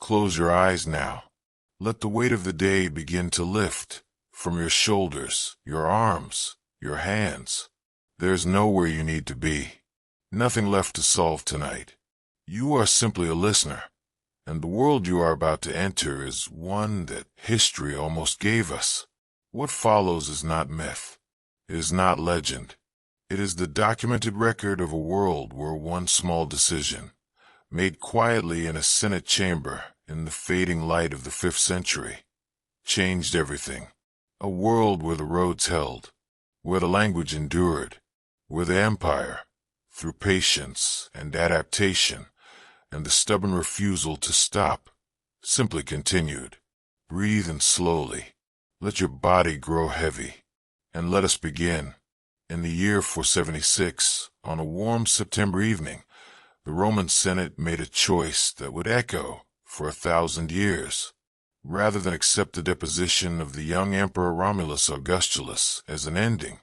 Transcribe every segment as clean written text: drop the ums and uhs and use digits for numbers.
Close your eyes now. Let the weight of the day begin to lift from your shoulders, your arms, your hands. There's nowhere you need to be. Nothing left to solve tonight. You are simply a listener, and the world you are about to enter is one that history almost gave us. What follows is not myth. It is not legend. It is the documented record of a world where one small decision, made quietly in a Senate chamber in the fading light of the 5th century, changed everything. A world where the roads held, where the language endured, where the empire, through patience and adaptation and the stubborn refusal to stop, simply continued. Breathe in slowly. Let your body grow heavy, and let us begin. In the year 476, on a warm September evening, the Roman Senate made a choice that would echo for 1,000 years. Rather than accept the deposition of the young Emperor Romulus Augustulus as an ending,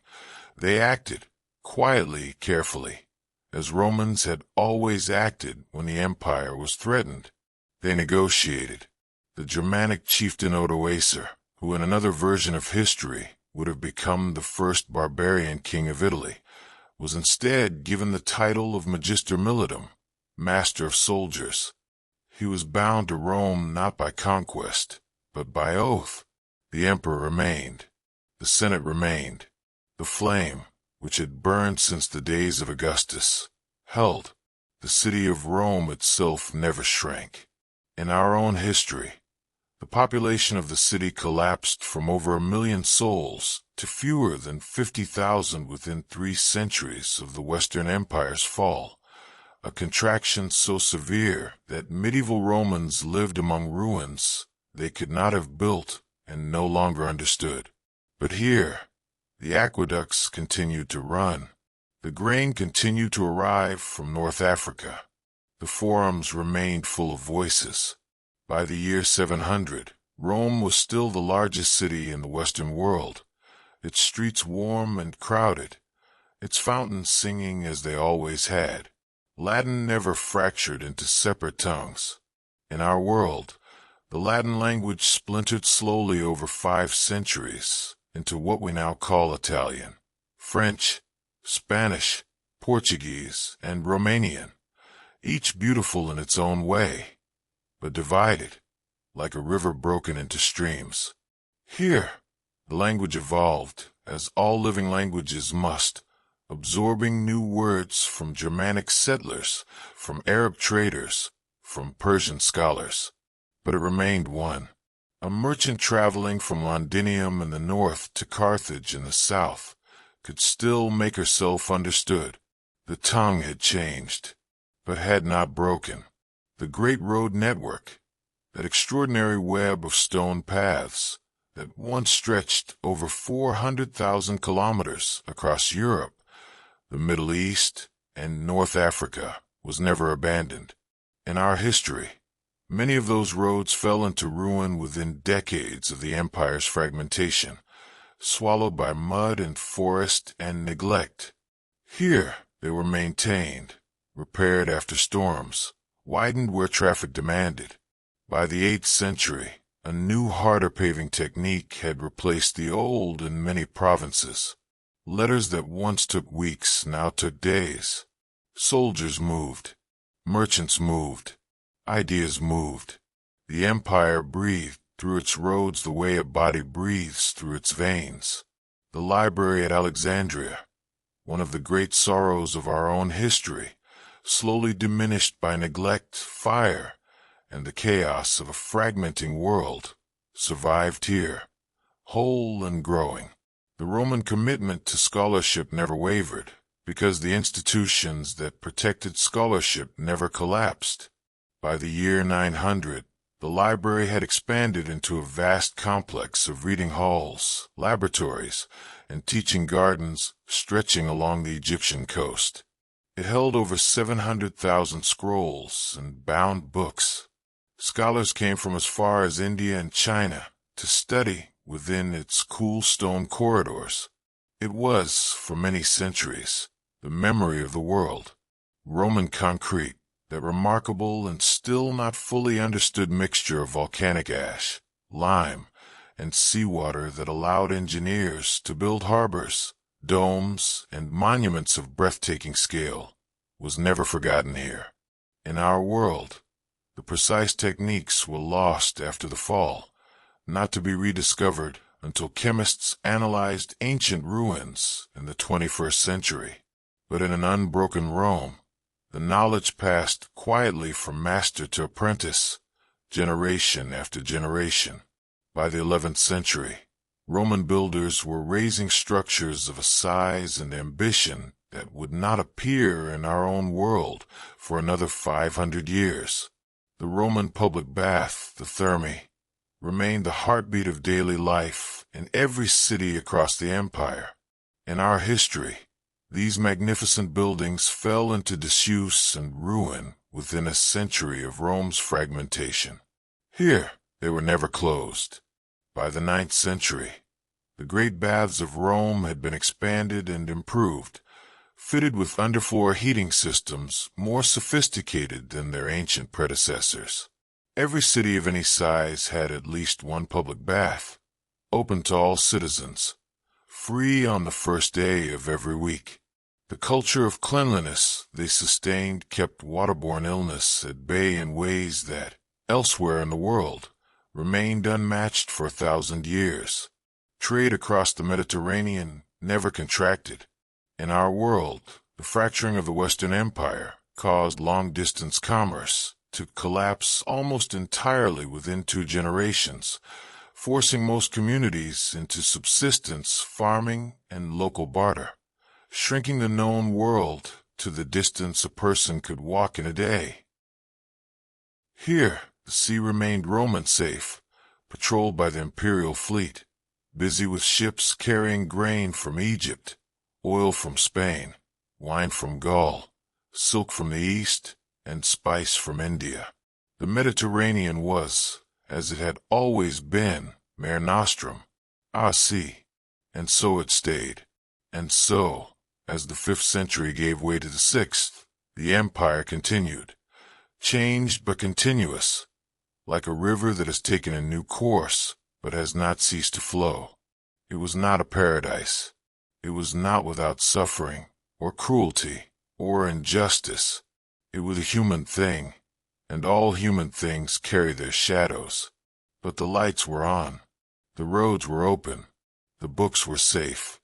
they acted, quietly, carefully, as Romans had always acted when the empire was threatened. They negotiated. The Germanic chieftain Odoacer, who in another version of history would have become the first barbarian king of Italy, was instead given the title of Magister Militum, master of soldiers. He was bound to Rome not by conquest, but by oath. The emperor remained. The Senate remained. The flame, which had burned since the days of Augustus, held. The city of Rome itself never shrank. In our own history, the population of the city collapsed from over 1 million souls to fewer than 50,000 within 3 centuries of the Western Empire's fall, a contraction so severe that medieval Romans lived among ruins they could not have built and no longer understood. But here, the aqueducts continued to run. The grain continued to arrive from North Africa. The forums remained full of voices. By the year 700, Rome was still the largest city in the Western world, its streets warm and crowded, its fountains singing as they always had. Latin never fractured into separate tongues. In our world, the Latin language splintered slowly over 5 centuries into what we now call Italian, French, Spanish, Portuguese, and Romanian, each beautiful in its own way, but divided, like a river broken into streams. Here, the language evolved, as all living languages must, absorbing new words from Germanic settlers, from Arab traders, from Persian scholars. But it remained one. A merchant traveling from Londinium in the north to Carthage in the south could still make herself understood. The tongue had changed, but had not broken. The great road network, that extraordinary web of stone paths that once stretched over 400,000 kilometers across Europe, the Middle East, and North Africa, was never abandoned. In our history, many of those roads fell into ruin within decades of the empire's fragmentation, swallowed by mud and forest and neglect. Here they were maintained, repaired after storms, widened where traffic demanded. By the 8th century, a new harder paving technique had replaced the old in many provinces. Letters that once took weeks now took days. Soldiers moved. Merchants moved. Ideas moved. The empire breathed through its roads the way a body breathes through its veins. The Library at Alexandria, one of the great sorrows of our own history, slowly diminished by neglect, fire, and the chaos of a fragmenting world, survived here, whole and growing. The Roman commitment to scholarship never wavered, because the institutions that protected scholarship never collapsed. By the year 900, the library had expanded into a vast complex of reading halls, laboratories, and teaching gardens stretching along the Egyptian coast. It held over 700,000 scrolls and bound books. Scholars came from as far as India and China to study within its cool stone corridors. It was, for many centuries, the memory of the world. Roman concrete, that remarkable and still not fully understood mixture of volcanic ash, lime, and seawater that allowed engineers to build harbors, domes, and monuments of breathtaking scale, was never forgotten here. In our world, the precise techniques were lost after the fall, not to be rediscovered until chemists analyzed ancient ruins in the 21st century. But in an unbroken Rome, the knowledge passed quietly from master to apprentice, generation after generation. By the 11th century, Roman builders were raising structures of a size and ambition that would not appear in our own world for another 500 years. The Roman public bath, the Thermae, remained the heartbeat of daily life in every city across the empire. In our history, these magnificent buildings fell into disuse and ruin within a century of Rome's fragmentation. Here, they were never closed. By the 9th century, the great baths of Rome had been expanded and improved, fitted with underfloor heating systems more sophisticated than their ancient predecessors. Every city of any size had at least one public bath, open to all citizens, free on the first day of every week. The culture of cleanliness they sustained kept waterborne illness at bay in ways that, elsewhere in the world, remained unmatched for 1,000 years. Trade across the Mediterranean never contracted. In our world, the fracturing of the Western Empire caused long-distance commerce to collapse almost entirely within 2 generations, forcing most communities into subsistence farming and local barter, shrinking the known world to the distance a person could walk in a day. Here, the sea remained Roman safe, patrolled by the imperial fleet, busy with ships carrying grain from Egypt, oil from Spain, wine from Gaul, silk from the East, and spice from India. The Mediterranean was, as it had always been, Mare Nostrum, our sea, and so it stayed. And so, as the 5th century gave way to the 6th, the empire continued, changed but continuous, like a river that has taken a new course but has not ceased to flow. It was not a paradise. It was not without suffering, or cruelty, or injustice. It was a human thing, and all human things carry their shadows. But the lights were on, the roads were open, the books were safe,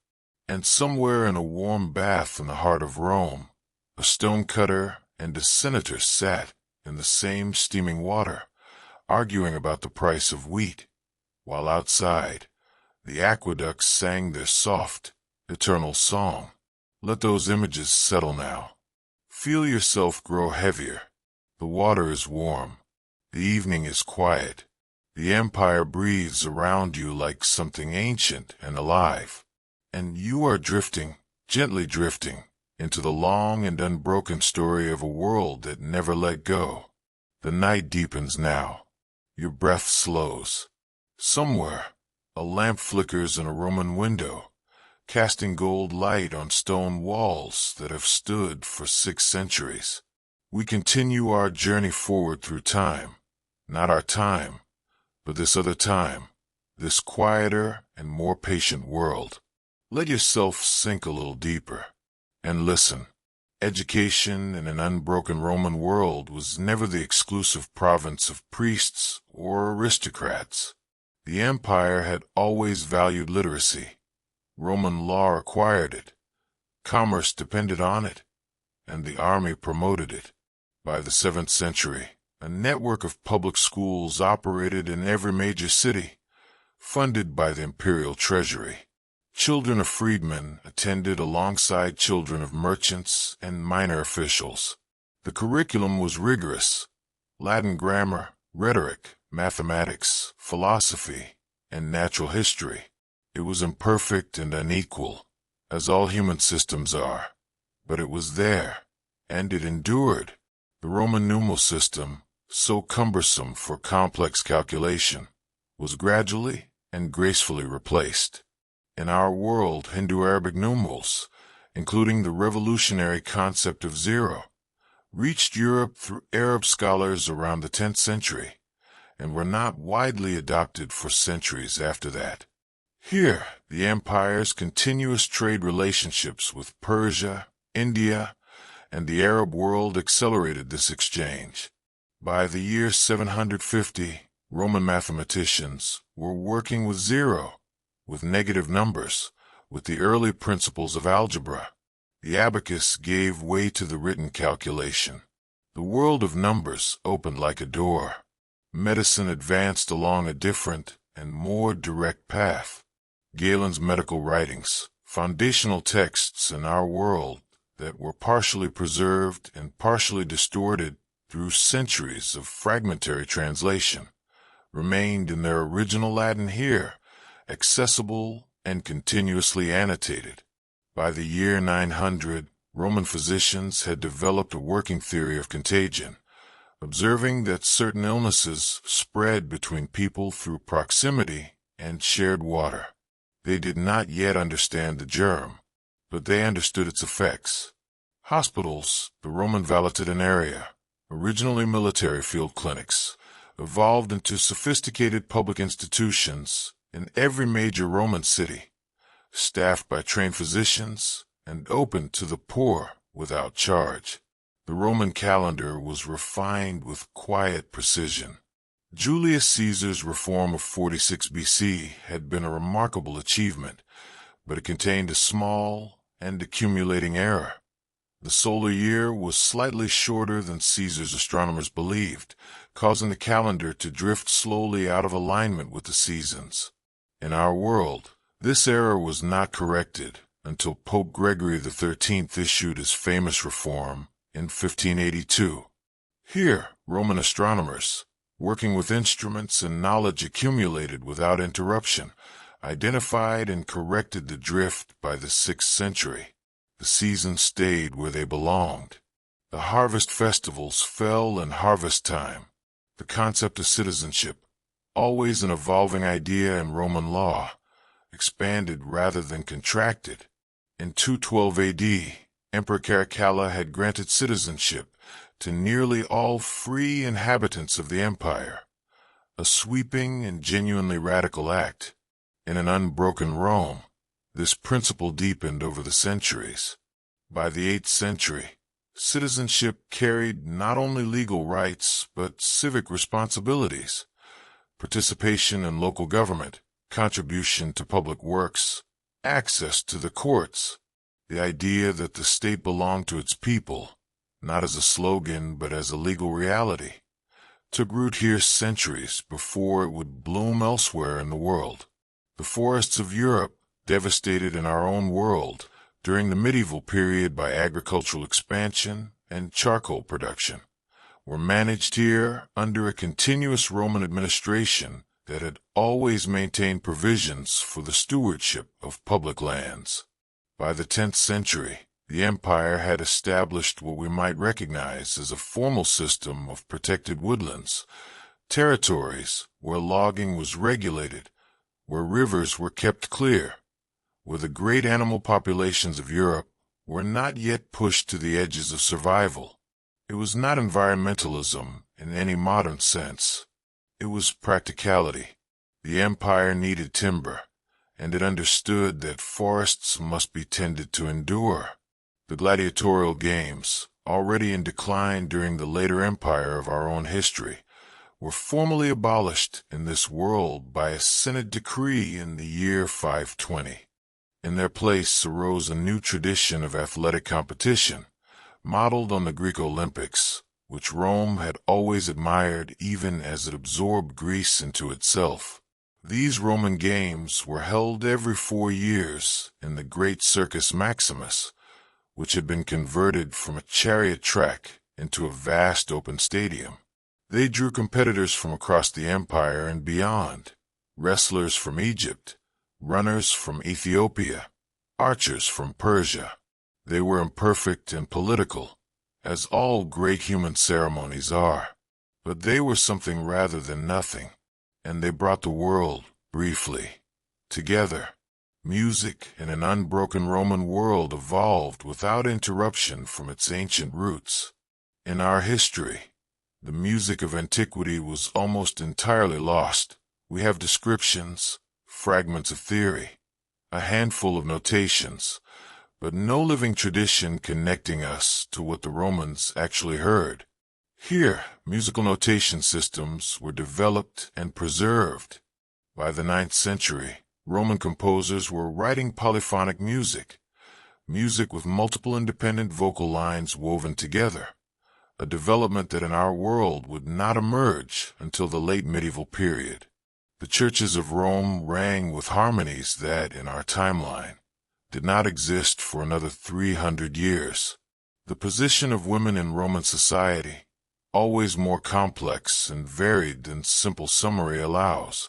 and somewhere in a warm bath in the heart of Rome, a stonecutter and a senator sat in the same steaming water, arguing about the price of wheat, while outside, the aqueducts sang their soft, eternal song. Let those images settle now. Feel yourself grow heavier. The water is warm. The evening is quiet. The empire breathes around you like something ancient and alive. And you are drifting, gently drifting, into the long and unbroken story of a world that never let go. The night deepens now. Your breath slows. Somewhere, a lamp flickers in a Roman window, casting gold light on stone walls that have stood for 6 centuries. We continue our journey forward through time, not our time, but this other time, this quieter and more patient world. Let yourself sink a little deeper, and listen. Education in an unbroken Roman world was never the exclusive province of priests or aristocrats. The empire had always valued literacy. Roman law required it, commerce depended on it, and the army promoted it. By the 7th century, a network of public schools operated in every major city, funded by the imperial treasury. Children of freedmen attended alongside children of merchants and minor officials. The curriculum was rigorous: Latin grammar, rhetoric, mathematics, philosophy, and natural history. It was imperfect and unequal, as all human systems are, but it was there, and it endured. The Roman numeral system, so cumbersome for complex calculation, was gradually and gracefully replaced. In our world, Hindu-Arabic numerals, including the revolutionary concept of zero, reached Europe through Arab scholars around the 10th century, and were not widely adopted for centuries after that. Here, the empire's continuous trade relationships with Persia, India, and the Arab world accelerated this exchange. By the year 750, Roman mathematicians were working with zero, with negative numbers, with the early principles of algebra. The abacus gave way to the written calculation. The world of numbers opened like a door. Medicine advanced along a different and more direct path. Galen's medical writings, foundational texts in our world that were partially preserved and partially distorted through centuries of fragmentary translation, remained in their original Latin here, accessible and continuously annotated. By the year 900, Roman physicians had developed a working theory of contagion, observing that certain illnesses spread between people through proximity and shared water. They did not yet understand the germ, but they understood its effects. Hospitals, the Roman valeted an area, originally military field clinics, evolved into sophisticated public institutions in every major Roman city, staffed by trained physicians and open to the poor without charge. The Roman calendar was refined with quiet precision. Julius Caesar's reform of 46 BC had been a remarkable achievement, but it contained a small and accumulating error. The solar year was slightly shorter than Caesar's astronomers believed, causing the calendar to drift slowly out of alignment with the seasons. In our world, this error was not corrected until Pope Gregory XIII issued his famous reform in 1582. Here, Roman astronomers, working with instruments and knowledge accumulated without interruption, identified and corrected the drift by the 6th century. The seasons stayed where they belonged. The harvest festivals fell in harvest time. The concept of citizenship, always an evolving idea in Roman law, expanded rather than contracted. In 212 AD, Emperor Caracalla had granted citizenship to nearly all free inhabitants of the empire, a sweeping and genuinely radical act. In an unbroken Rome, this principle deepened over the centuries. By the 8th century, citizenship carried not only legal rights but civic responsibilities, participation in local government, contribution to public works, access to the courts. The idea that the state belonged to its people, not as a slogan but as a legal reality, took root here centuries before it would bloom elsewhere in the world. The forests of Europe, devastated in our own world during the medieval period by agricultural expansion and charcoal production, were managed here under a continuous Roman administration that had always maintained provisions for the stewardship of public lands. By the 10th century, the empire had established what we might recognize as a formal system of protected woodlands, territories where logging was regulated, where rivers were kept clear, where the great animal populations of Europe were not yet pushed to the edges of survival. It was not environmentalism in any modern sense. It was practicality. The empire needed timber, and it understood that forests must be tended to endure. The gladiatorial games, already in decline during the later empire of our own history, were formally abolished in this world by a Senate decree in the year 520. In their place arose a new tradition of athletic competition, modeled on the Greek Olympics, which Rome had always admired even as it absorbed Greece into itself. These Roman games were held every 4 years in the great Circus Maximus, which had been converted from a chariot track into a vast open stadium. They drew competitors from across the empire and beyond, wrestlers from Egypt, runners from Ethiopia, archers from Persia. They were imperfect and political, as all great human ceremonies are, but they were something rather than nothing, and they brought the world, briefly, together. Music in an unbroken Roman world evolved without interruption from its ancient roots. In our history, the music of antiquity was almost entirely lost. We have descriptions, fragments of theory, a handful of notations, but no living tradition connecting us to what the Romans actually heard. Here, musical notation systems were developed and preserved. By the 9th century, Roman composers were writing polyphonic music, music with multiple independent vocal lines woven together, a development that in our world would not emerge until the late medieval period. The churches of Rome rang with harmonies that, in our timeline, did not exist for another 300 years. The position of women in Roman society, always more complex and varied than simple summary allows,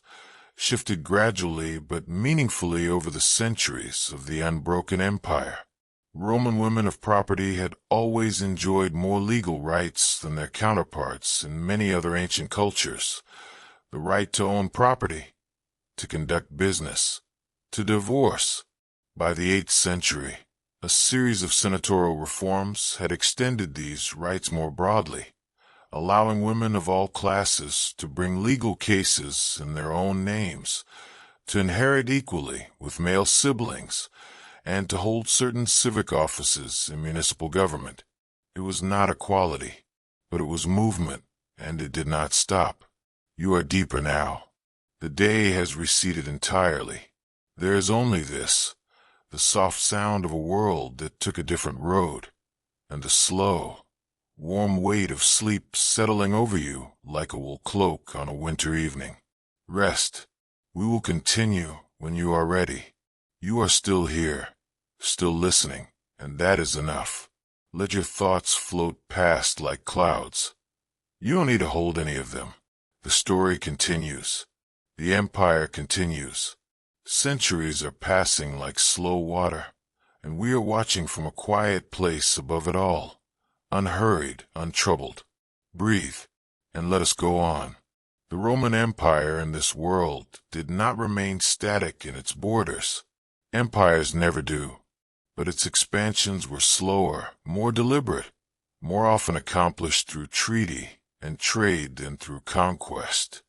shifted gradually but meaningfully over the centuries of the unbroken empire. Roman women of property had always enjoyed more legal rights than their counterparts in many other ancient cultures. The right to own property, to conduct business, to divorce. By the 8th century, a series of senatorial reforms had extended these rights more broadly, allowing women of all classes to bring legal cases in their own names, to inherit equally with male siblings, and to hold certain civic offices in municipal government. It was not equality, but it was movement, and it did not stop. You are deeper now. The day has receded entirely. There is only this, the soft sound of a world that took a different road, and the slow, warm weight of sleep settling over you like a wool cloak on a winter evening. Rest. We will continue when you are ready. You are still here, still listening, and that is enough. Let your thoughts float past like clouds. You don't need to hold any of them. The story continues. The empire continues. Centuries are passing like slow water, and we are watching from a quiet place above it all, unhurried, untroubled. Breathe, and let us go on. The Roman Empire in this world did not remain static in its borders. Empires never do, but its expansions were slower, more deliberate, more often accomplished through treaty and trade than through conquest.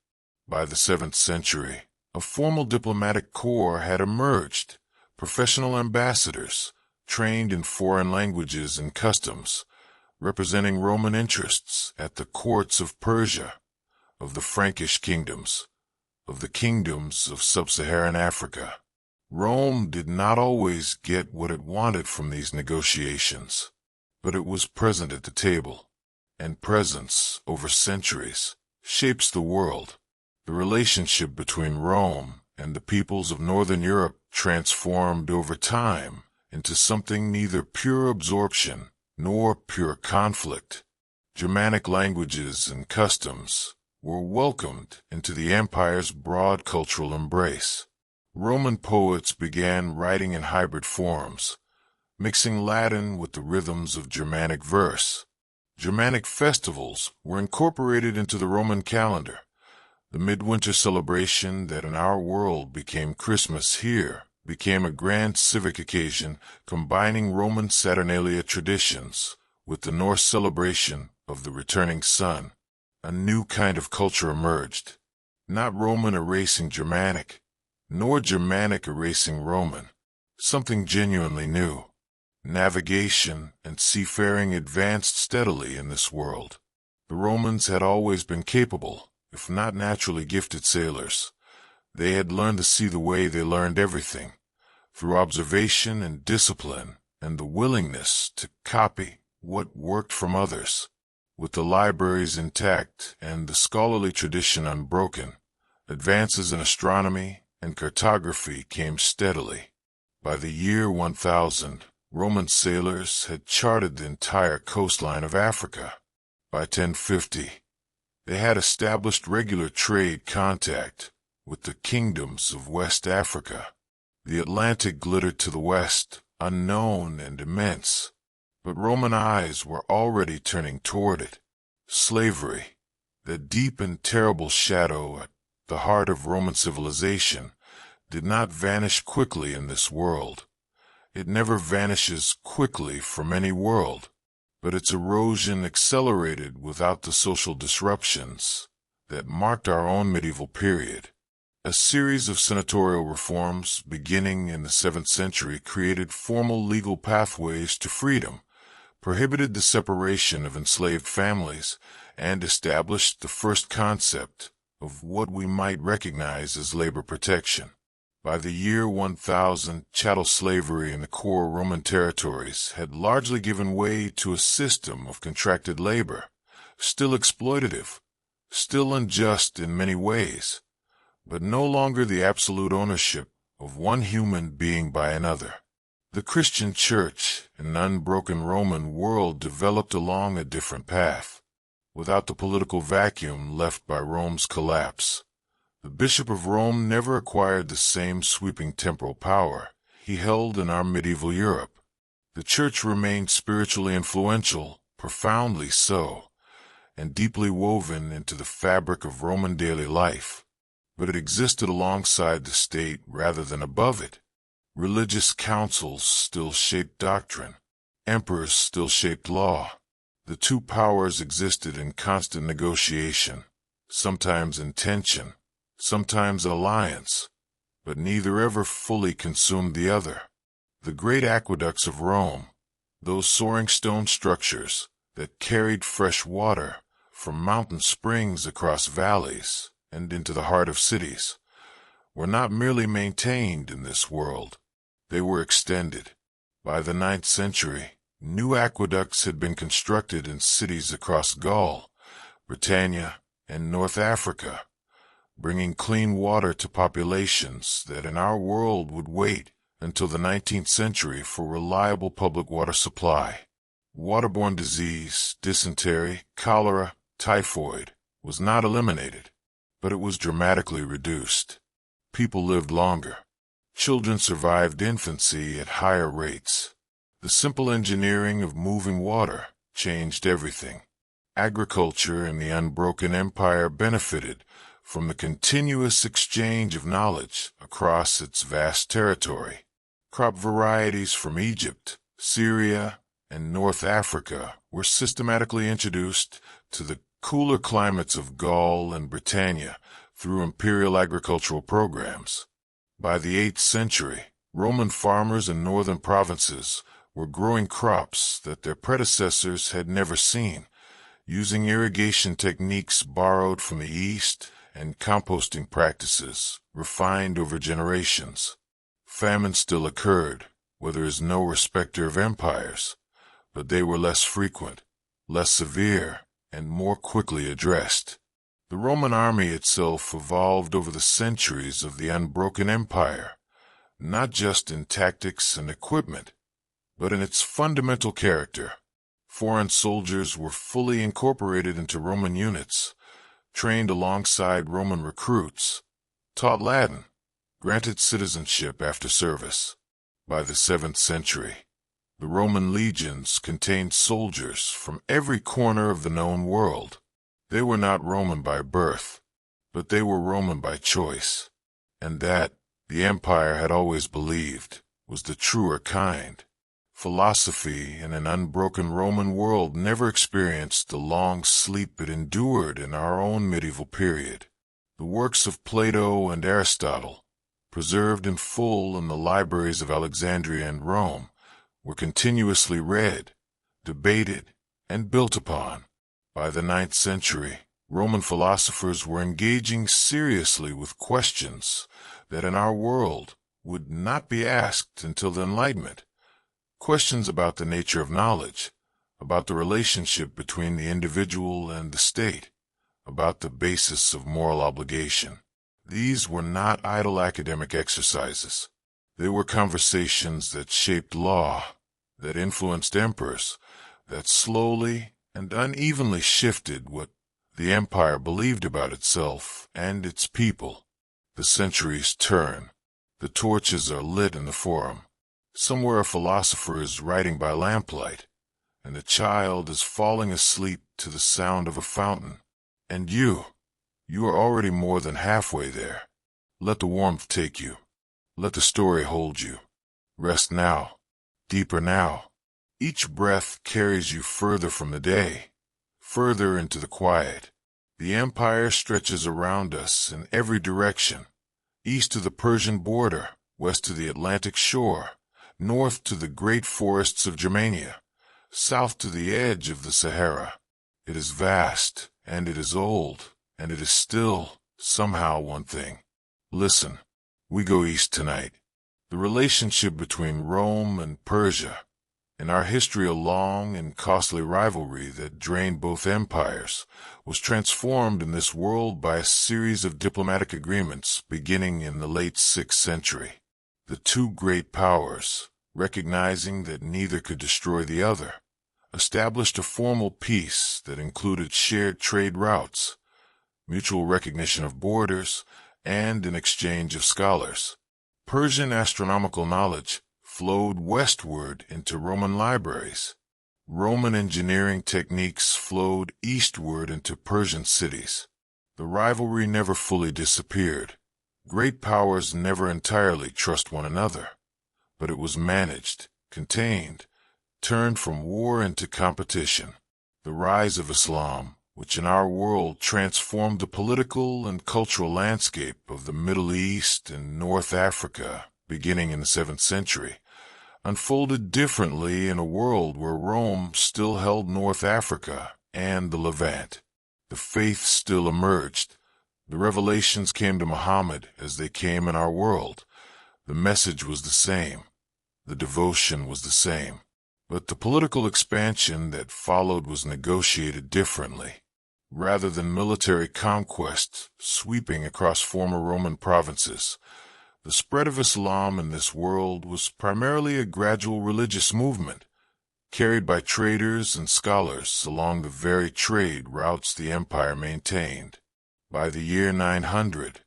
By the 7th century, a formal diplomatic corps had emerged, professional ambassadors, trained in foreign languages and customs, representing Roman interests at the courts of Persia, of the Frankish kingdoms, of the kingdoms of sub-Saharan Africa. Rome did not always get what it wanted from these negotiations, but it was present at the table, and presence, over centuries, shapes the world. The relationship between Rome and the peoples of Northern Europe transformed over time into something neither pure absorption nor pure conflict. Germanic languages and customs were welcomed into the empire's broad cultural embrace. Roman poets began writing in hybrid forms, mixing Latin with the rhythms of Germanic verse. Germanic festivals were incorporated into the Roman calendar. The midwinter celebration that in our world became Christmas here became a grand civic occasion combining Roman Saturnalia traditions with the Norse celebration of the returning sun. A new kind of culture emerged, not Roman erasing Germanic, nor Germanic erasing Roman, something genuinely new. Navigation and seafaring advanced steadily in this world. The Romans had always been capable, if not naturally gifted sailors. They had learned to see the way they learned everything, through observation and discipline, and the willingness to copy what worked from others. With the libraries intact and the scholarly tradition unbroken, advances in astronomy and cartography came steadily. By the year 1000, Roman sailors had charted the entire coastline of Africa. By 1050, they had established regular trade contact with the kingdoms of West Africa. The Atlantic glittered to the west, unknown and immense, but Roman eyes were already turning toward it. Slavery, the deep and terrible shadow at the heart of Roman civilization, did not vanish quickly in this world. It never vanishes quickly from any world. but its erosion accelerated without the social disruptions that marked our own medieval period. A series of senatorial reforms beginning in the 7th century created formal legal pathways to freedom, prohibited the separation of enslaved families, and established the first concept of what we might recognize as labor protection. By the year 1000, chattel slavery in the core Roman territories had largely given way to a system of contracted labor, still exploitative, still unjust in many ways, but no longer the absolute ownership of one human being by another. The Christian Church in an unbroken Roman world developed along a different path, without the political vacuum left by Rome's collapse. The Bishop of Rome never acquired the same sweeping temporal power he held in our medieval Europe. The Church remained spiritually influential, profoundly so, and deeply woven into the fabric of Roman daily life, but it existed alongside the state rather than above it. Religious councils still shaped doctrine. Emperors still shaped law. The two powers existed in constant negotiation, sometimes in tension, sometimes in alliance, but neither ever fully consumed the other. The great aqueducts of Rome, those soaring stone structures that carried fresh water from mountain springs across valleys and into the heart of cities, were not merely maintained in this world, they were extended. By the 9th century, new aqueducts had been constructed in cities across Gaul, Britannia, and North Africa, bringing clean water to populations that in our world would wait until the 19th century for reliable public water supply. Waterborne disease, dysentery, cholera, typhoid, was not eliminated, but it was dramatically reduced. People lived longer. Children survived infancy at higher rates. The simple engineering of moving water changed everything. Agriculture in the unbroken empire benefited from the continuous exchange of knowledge across its vast territory. Crop varieties from Egypt, Syria, and North Africa were systematically introduced to the cooler climates of Gaul and Britannia through imperial agricultural programs. By the 8th century, Roman farmers in northern provinces were growing crops that their predecessors had never seen, using irrigation techniques borrowed from the East and composting practices refined over generations. Famine still occurred, where there is no respecter of empires, but they were less frequent, less severe, and more quickly addressed. The Roman army itself evolved over the centuries of the unbroken empire, not just in tactics and equipment, but in its fundamental character. Foreign soldiers were fully incorporated into Roman units, trained alongside Roman recruits, taught Latin, granted citizenship after service. By the 7th century, the Roman legions contained soldiers from every corner of the known world. They were not Roman by birth, but they were Roman by choice, and that, the empire had always believed, was the truer kind. Philosophy in an unbroken Roman world never experienced the long sleep it endured in our own medieval period. The works of Plato and Aristotle, preserved in full in the libraries of Alexandria and Rome, were continuously read, debated, and built upon. By the 9th century, Roman philosophers were engaging seriously with questions that in our world would not be asked until the Enlightenment. Questions about the nature of knowledge, about the relationship between the individual and the state, about the basis of moral obligation. These were not idle academic exercises. They were conversations that shaped law, that influenced emperors, that slowly and unevenly shifted what the empire believed about itself and its people. The centuries turn. The torches are lit in the forum. Somewhere a philosopher is writing by lamplight, and a child is falling asleep to the sound of a fountain. And you are already more than halfway there. Let the warmth take you. Let the story hold you. Rest now, deeper now, Each breath carries you further from the day, further into the quiet. The empire stretches around us in every direction, east to the Persian border, west to the Atlantic shore, north to the great forests of Germania, south to the edge of the Sahara. It is vast, and it is old, and it is still, somehow, one thing. Listen, we go east tonight. The relationship between Rome and Persia, in our history a long and costly rivalry that drained both empires, was transformed in this world by a series of diplomatic agreements beginning in the late 6th century. The two great powers, recognizing that neither could destroy the other, established a formal peace that included shared trade routes, mutual recognition of borders, and an exchange of scholars. Persian astronomical knowledge flowed westward into Roman libraries. Roman engineering techniques flowed eastward into Persian cities. The rivalry never fully disappeared. Great powers never entirely trust one another. But it was managed, contained, turned from war into competition. The rise of Islam, which in our world transformed the political and cultural landscape of the Middle East and North Africa, beginning in the 7th century, unfolded differently in a world where Rome still held North Africa and the Levant. The faith still emerged. The revelations came to Muhammad as they came in our world. The message was the same. The devotion was the same. But the political expansion that followed was negotiated differently. Rather than military conquest sweeping across former Roman provinces, the spread of Islam in this world was primarily a gradual religious movement, carried by traders and scholars along the very trade routes the empire maintained. By the year 900,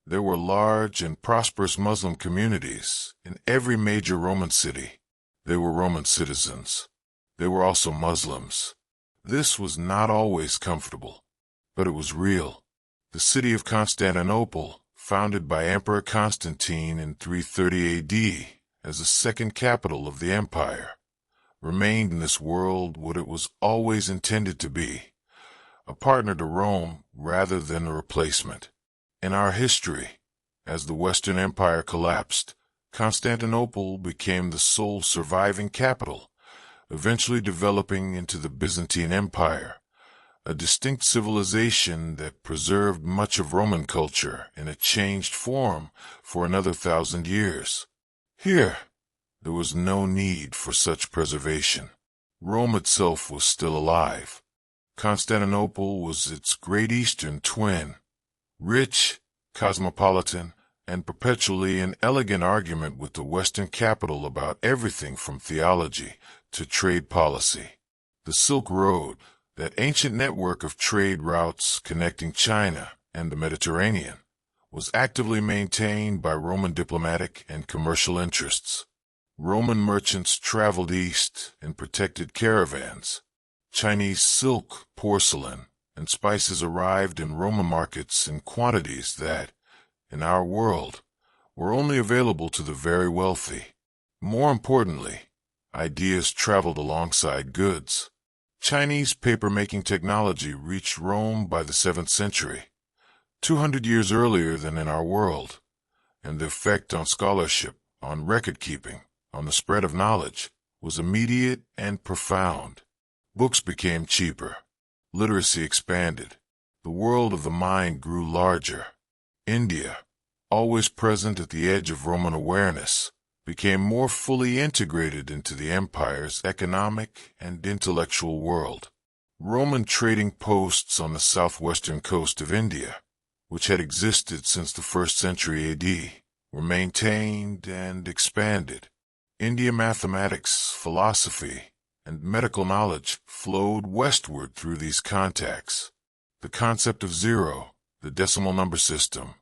there were large and prosperous Muslim communities in every major Roman city. They were Roman citizens. They were also Muslims. This was not always comfortable, but it was real. The city of Constantinople, founded by Emperor Constantine in 330 AD as the second capital of the empire, remained in this world what it was always intended to be, a partner to Rome rather than a replacement. In our history, as the Western Empire collapsed, Constantinople became the sole surviving capital, eventually developing into the Byzantine Empire, a distinct civilization that preserved much of Roman culture in a changed form for another 1,000 years. Here, there was no need for such preservation. Rome itself was still alive. Constantinople was its great eastern twin, rich, cosmopolitan, and perpetually in elegant argument with the Western capital about everything from theology to trade policy. The Silk Road, that ancient network of trade routes connecting China and the Mediterranean, was actively maintained by Roman diplomatic and commercial interests. Roman merchants traveled east in protected caravans. Chinese silk, porcelain, and spices arrived in Roman markets in quantities that, in our world, were only available to the very wealthy. More importantly, ideas traveled alongside goods. Chinese paper-making technology reached Rome by the 7th century, 200 years earlier than in our world, and the effect on scholarship, on record-keeping, on the spread of knowledge, was immediate and profound. Books became cheaper. Literacy expanded. The world of the mind grew larger. India, always present at the edge of Roman awareness, became more fully integrated into the empire's economic and intellectual world. Roman trading posts on the southwestern coast of India, which had existed since the 1st century AD, were maintained and expanded. Indian mathematics, philosophy, and medical knowledge flowed westward through these contacts. The concept of zero, the decimal number system,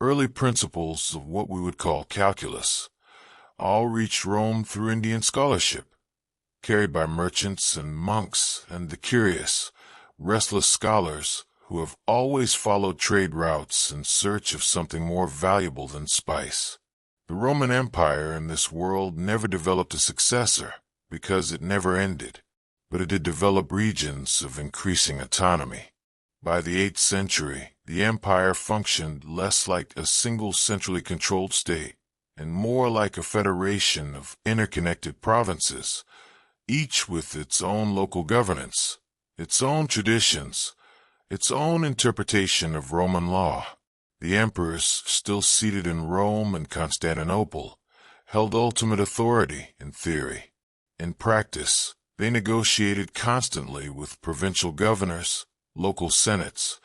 early principles of what we would call calculus, all reached Rome through Indian scholarship, carried by merchants and monks and the curious, restless scholars who have always followed trade routes in search of something more valuable than spice. The Roman Empire in this world never developed a successor. because it never ended, but it did develop regions of increasing autonomy. By the 8th century, the empire functioned less like a single centrally controlled state and more like a federation of interconnected provinces, each with its own local governance, its own traditions, its own interpretation of Roman law. The emperors, still seated in Rome and Constantinople, held ultimate authority in theory. In practice, they negotiated constantly with provincial governors, local senates,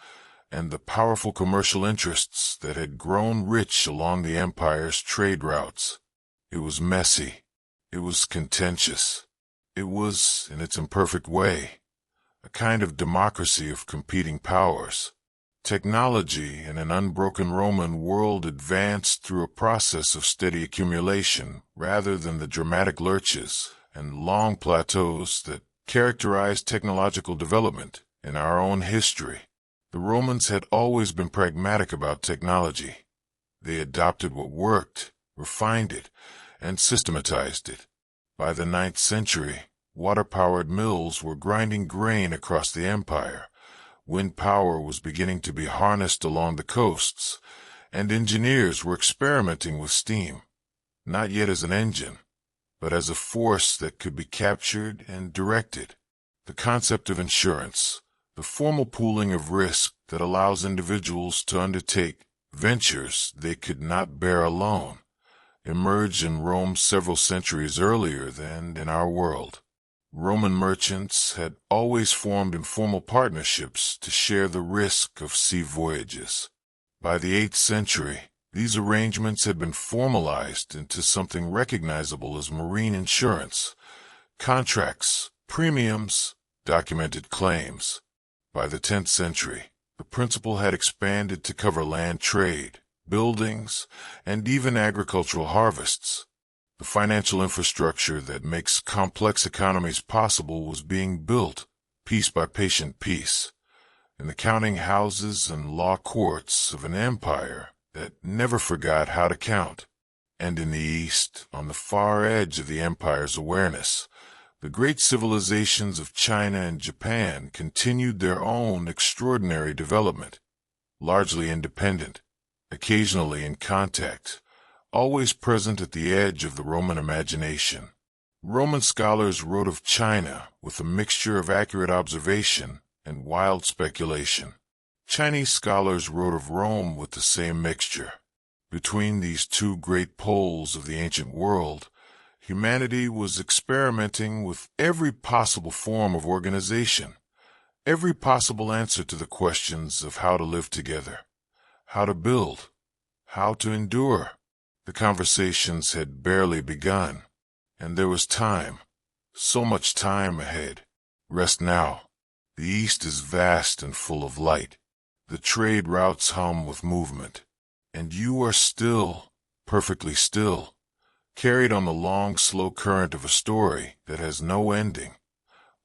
and the powerful commercial interests that had grown rich along the empire's trade routes. It was messy. It was contentious. It was, in its imperfect way, a kind of democracy of competing powers. Technology in an unbroken Roman world advanced through a process of steady accumulation rather than the dramatic lurches and long plateaus that characterized technological development in our own history. The Romans had always been pragmatic about technology. They adopted what worked, refined it, and systematized it. By the 9th century, water-powered mills were grinding grain across the empire. Wind power was beginning to be harnessed along the coasts, and engineers were experimenting with steam, not yet as an engine, but as a force that could be captured and directed. The concept of insurance, the formal pooling of risk that allows individuals to undertake ventures they could not bear alone, emerged in Rome several centuries earlier than in our world. Roman merchants had always formed informal partnerships to share the risk of sea voyages. By the 8th century, these arrangements had been formalized into something recognizable as marine insurance: contracts, premiums, documented claims. By the 10th century, the principle had expanded to cover land trade, buildings, and even agricultural harvests. The financial infrastructure that makes complex economies possible was being built, piece by patient piece, in the counting houses and law courts of an empire that never forgot how to count. And in the East, on the far edge of the empire's awareness, the great civilizations of China and Japan continued their own extraordinary development, largely independent, occasionally in contact, always present at the edge of the Roman imagination. Roman scholars wrote of China with a mixture of accurate observation and wild speculation. Chinese scholars wrote of Rome with the same mixture. Between these two great poles of the ancient world, humanity was experimenting with every possible form of organization, every possible answer to the questions of how to live together, how to build, how to endure. The conversations had barely begun, and there was time, so much time ahead. Rest now. The East is vast and full of light. The trade routes hum with movement, and you are still, perfectly still, carried on the long, slow current of a story that has no ending,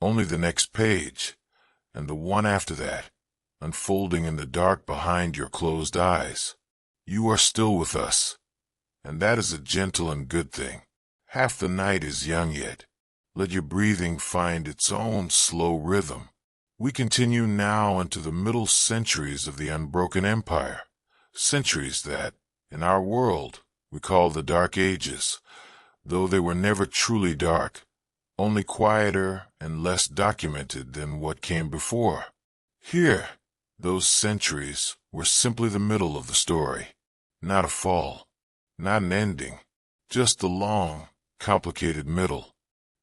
only the next page, and the one after that, unfolding in the dark behind your closed eyes. You are still with us, and that is a gentle and good thing. Half the night is young yet. Let your breathing find its own slow rhythm. We continue now into the middle centuries of the unbroken empire, centuries that, in our world, we call the Dark Ages, though they were never truly dark, only quieter and less documented than what came before. Here, those centuries were simply the middle of the story, not a fall. Not an ending, just the long, complicated middle.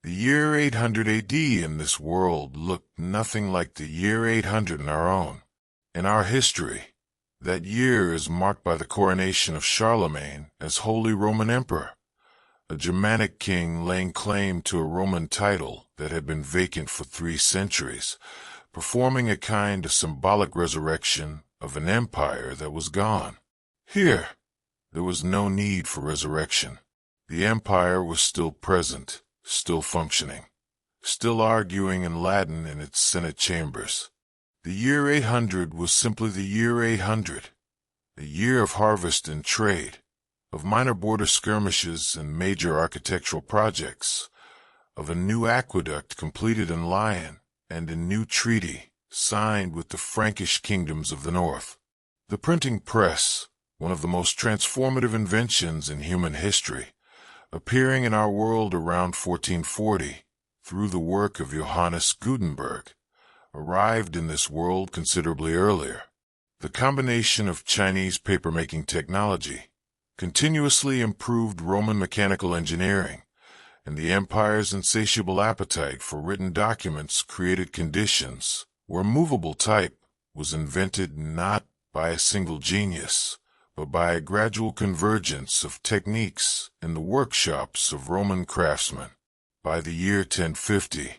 The year 800 AD in this world looked nothing like the year 800 in our own. In our history, that year is marked by the coronation of Charlemagne as Holy Roman Emperor, a Germanic king laying claim to a Roman title that had been vacant for 3 centuries, performing a kind of symbolic resurrection of an empire that was gone. Here, there was no need for resurrection. The empire was still present, still functioning, still arguing in Latin in its Senate chambers. The year 800 was simply the year 800, a year of harvest and trade, of minor border skirmishes and major architectural projects, of a new aqueduct completed in Lyon, and a new treaty signed with the Frankish kingdoms of the north. The printing press, one of the most transformative inventions in human history, appearing in our world around 1440 through the work of Johannes Gutenberg, arrived in this world considerably earlier. The combination of Chinese papermaking technology, continuously improved Roman mechanical engineering, and the empire's insatiable appetite for written documents created conditions where movable type was invented not by a single genius, but by a gradual convergence of techniques in the workshops of Roman craftsmen. By the year 1050,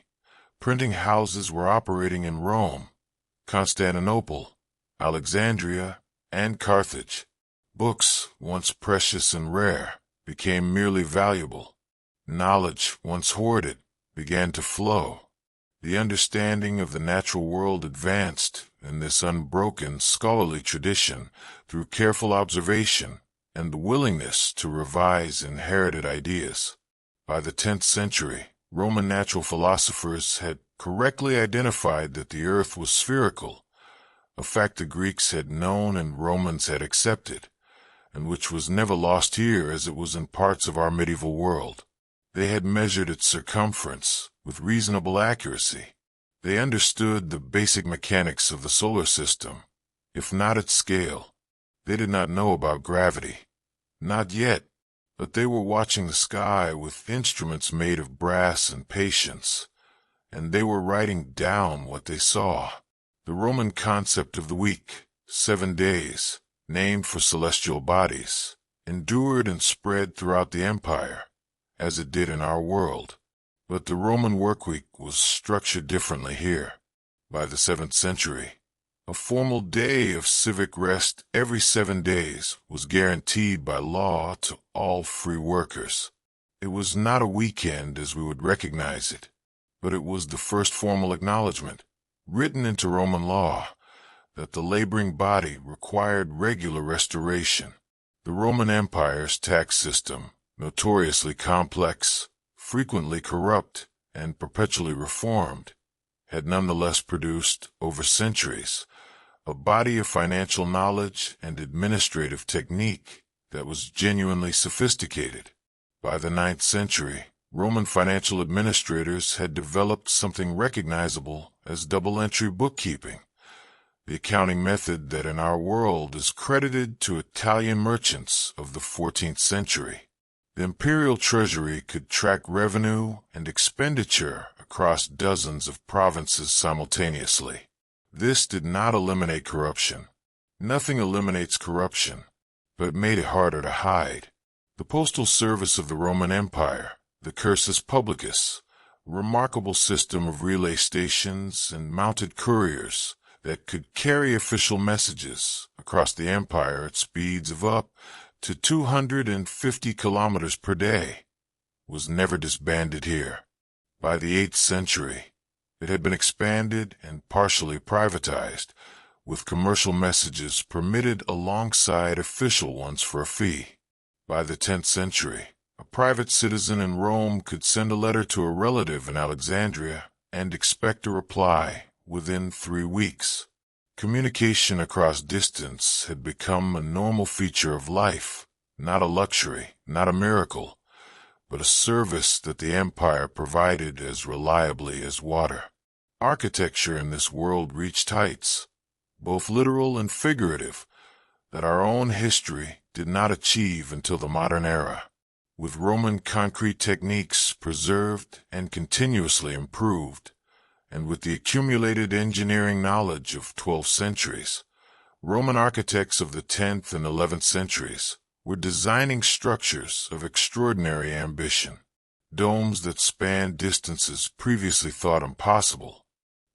printing houses were operating in Rome, Constantinople, Alexandria, and Carthage. Books, once precious and rare, became merely valuable. Knowledge, once hoarded, began to flow. The understanding of the natural world advanced in this unbroken scholarly tradition through careful observation and the willingness to revise inherited ideas. By the 10th century, Roman natural philosophers had correctly identified that the earth was spherical, a fact the Greeks had known and Romans had accepted, and which was never lost here as it was in parts of our medieval world. They had measured its circumference with reasonable accuracy. They understood the basic mechanics of the solar system, if not its scale. They did not know about gravity. Not yet, but they were watching the sky with instruments made of brass and patience, and they were writing down what they saw. The Roman concept of the week, 7 days, named for celestial bodies, endured and spread throughout the empire, as it did in our world. But the Roman workweek was structured differently here. By the 7th century, a formal day of civic rest every 7 days was guaranteed by law to all free workers. It was not a weekend as we would recognize it, but it was the first formal acknowledgement, written into Roman law, that the laboring body required regular restoration. The Roman Empire's tax system, notoriously complex, frequently corrupt, and perpetually reformed, had nonetheless produced, over centuries, a body of financial knowledge and administrative technique that was genuinely sophisticated. By the 9th century, Roman financial administrators had developed something recognizable as double-entry bookkeeping, the accounting method that in our world is credited to Italian merchants of the 14th century. The imperial treasury could track revenue and expenditure across dozens of provinces simultaneously. This did not eliminate corruption. Nothing eliminates corruption, but it made it harder to hide. The postal service of the Roman Empire, the cursus publicus, a remarkable system of relay stations and mounted couriers that could carry official messages across the empire at speeds of up to 250 kilometers per day, was never disbanded here. By the 8th century, it had been expanded and partially privatized, with commercial messages permitted alongside official ones for a fee. By the 10th century, a private citizen in Rome could send a letter to a relative in Alexandria and expect a reply within 3 weeks. Communication across distance had become a normal feature of life, not a luxury, not a miracle, but a service that the empire provided as reliably as water. Architecture in this world reached heights, both literal and figurative, that our own history did not achieve until the modern era. With Roman concrete techniques preserved and continuously improved, and with the accumulated engineering knowledge of 12 centuries, Roman architects of the 10th and 11th centuries were designing structures of extraordinary ambition, domes that spanned distances previously thought impossible,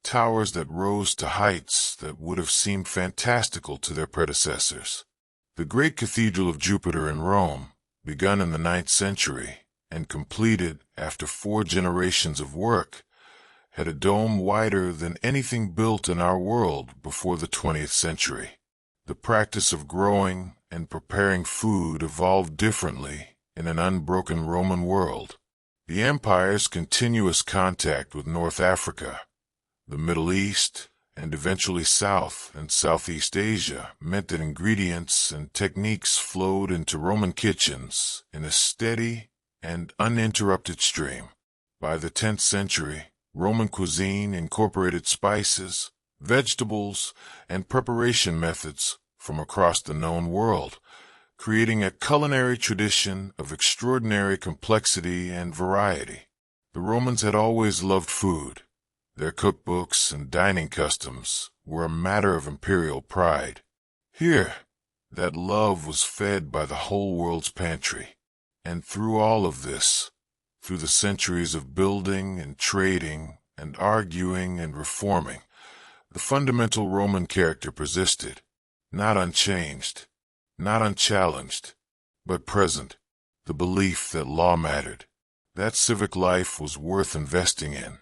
towers that rose to heights that would have seemed fantastical to their predecessors. The great Cathedral of Jupiter in Rome, begun in the 9th century and completed after 4 generations of work, had a dome wider than anything built in our world before the 20th century. The practice of growing and preparing food evolved differently in an unbroken Roman world. The empire's continuous contact with North Africa, the Middle East, and eventually South and Southeast Asia meant that ingredients and techniques flowed into Roman kitchens in a steady and uninterrupted stream. By the 10th century, Roman cuisine incorporated spices, vegetables, and preparation methods from across the known world, creating a culinary tradition of extraordinary complexity and variety. The Romans had always loved food. Their cookbooks and dining customs were a matter of imperial pride. Here, that love was fed by the whole world's pantry. And through all of this, through the centuries of building and trading and arguing and reforming, the fundamental Roman character persisted, not unchanged, not unchallenged, but present. The belief that law mattered, that civic life was worth investing in,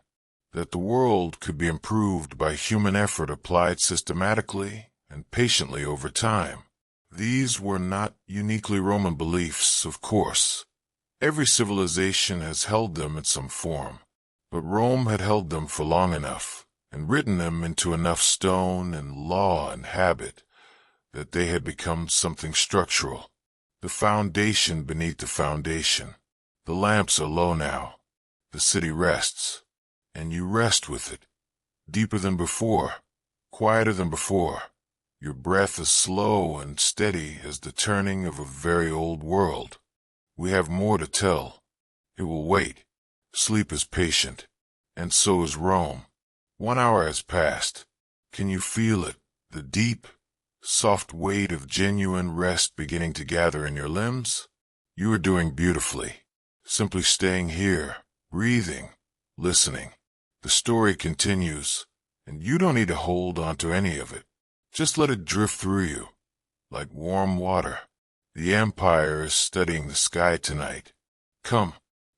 that the world could be improved by human effort applied systematically and patiently over time. These were not uniquely Roman beliefs, of course. Every civilization has held them in some form, but Rome had held them for long enough and written them into enough stone and law and habit that they had become something structural, the foundation beneath the foundation. The lamps are low now. The city rests, and you rest with it, deeper than before, quieter than before. Your breath is slow and steady as the turning of a very old world. We have more to tell. It will wait. Sleep is patient, and so is Rome. 1 hour has passed. Can you feel it, the deep, soft weight of genuine rest beginning to gather in your limbs? You are doing beautifully, simply staying here, breathing, listening. The story continues, and you don't need to hold on to any of it. Just let it drift through you, like warm water. The Empire is studying the sky tonight. Come.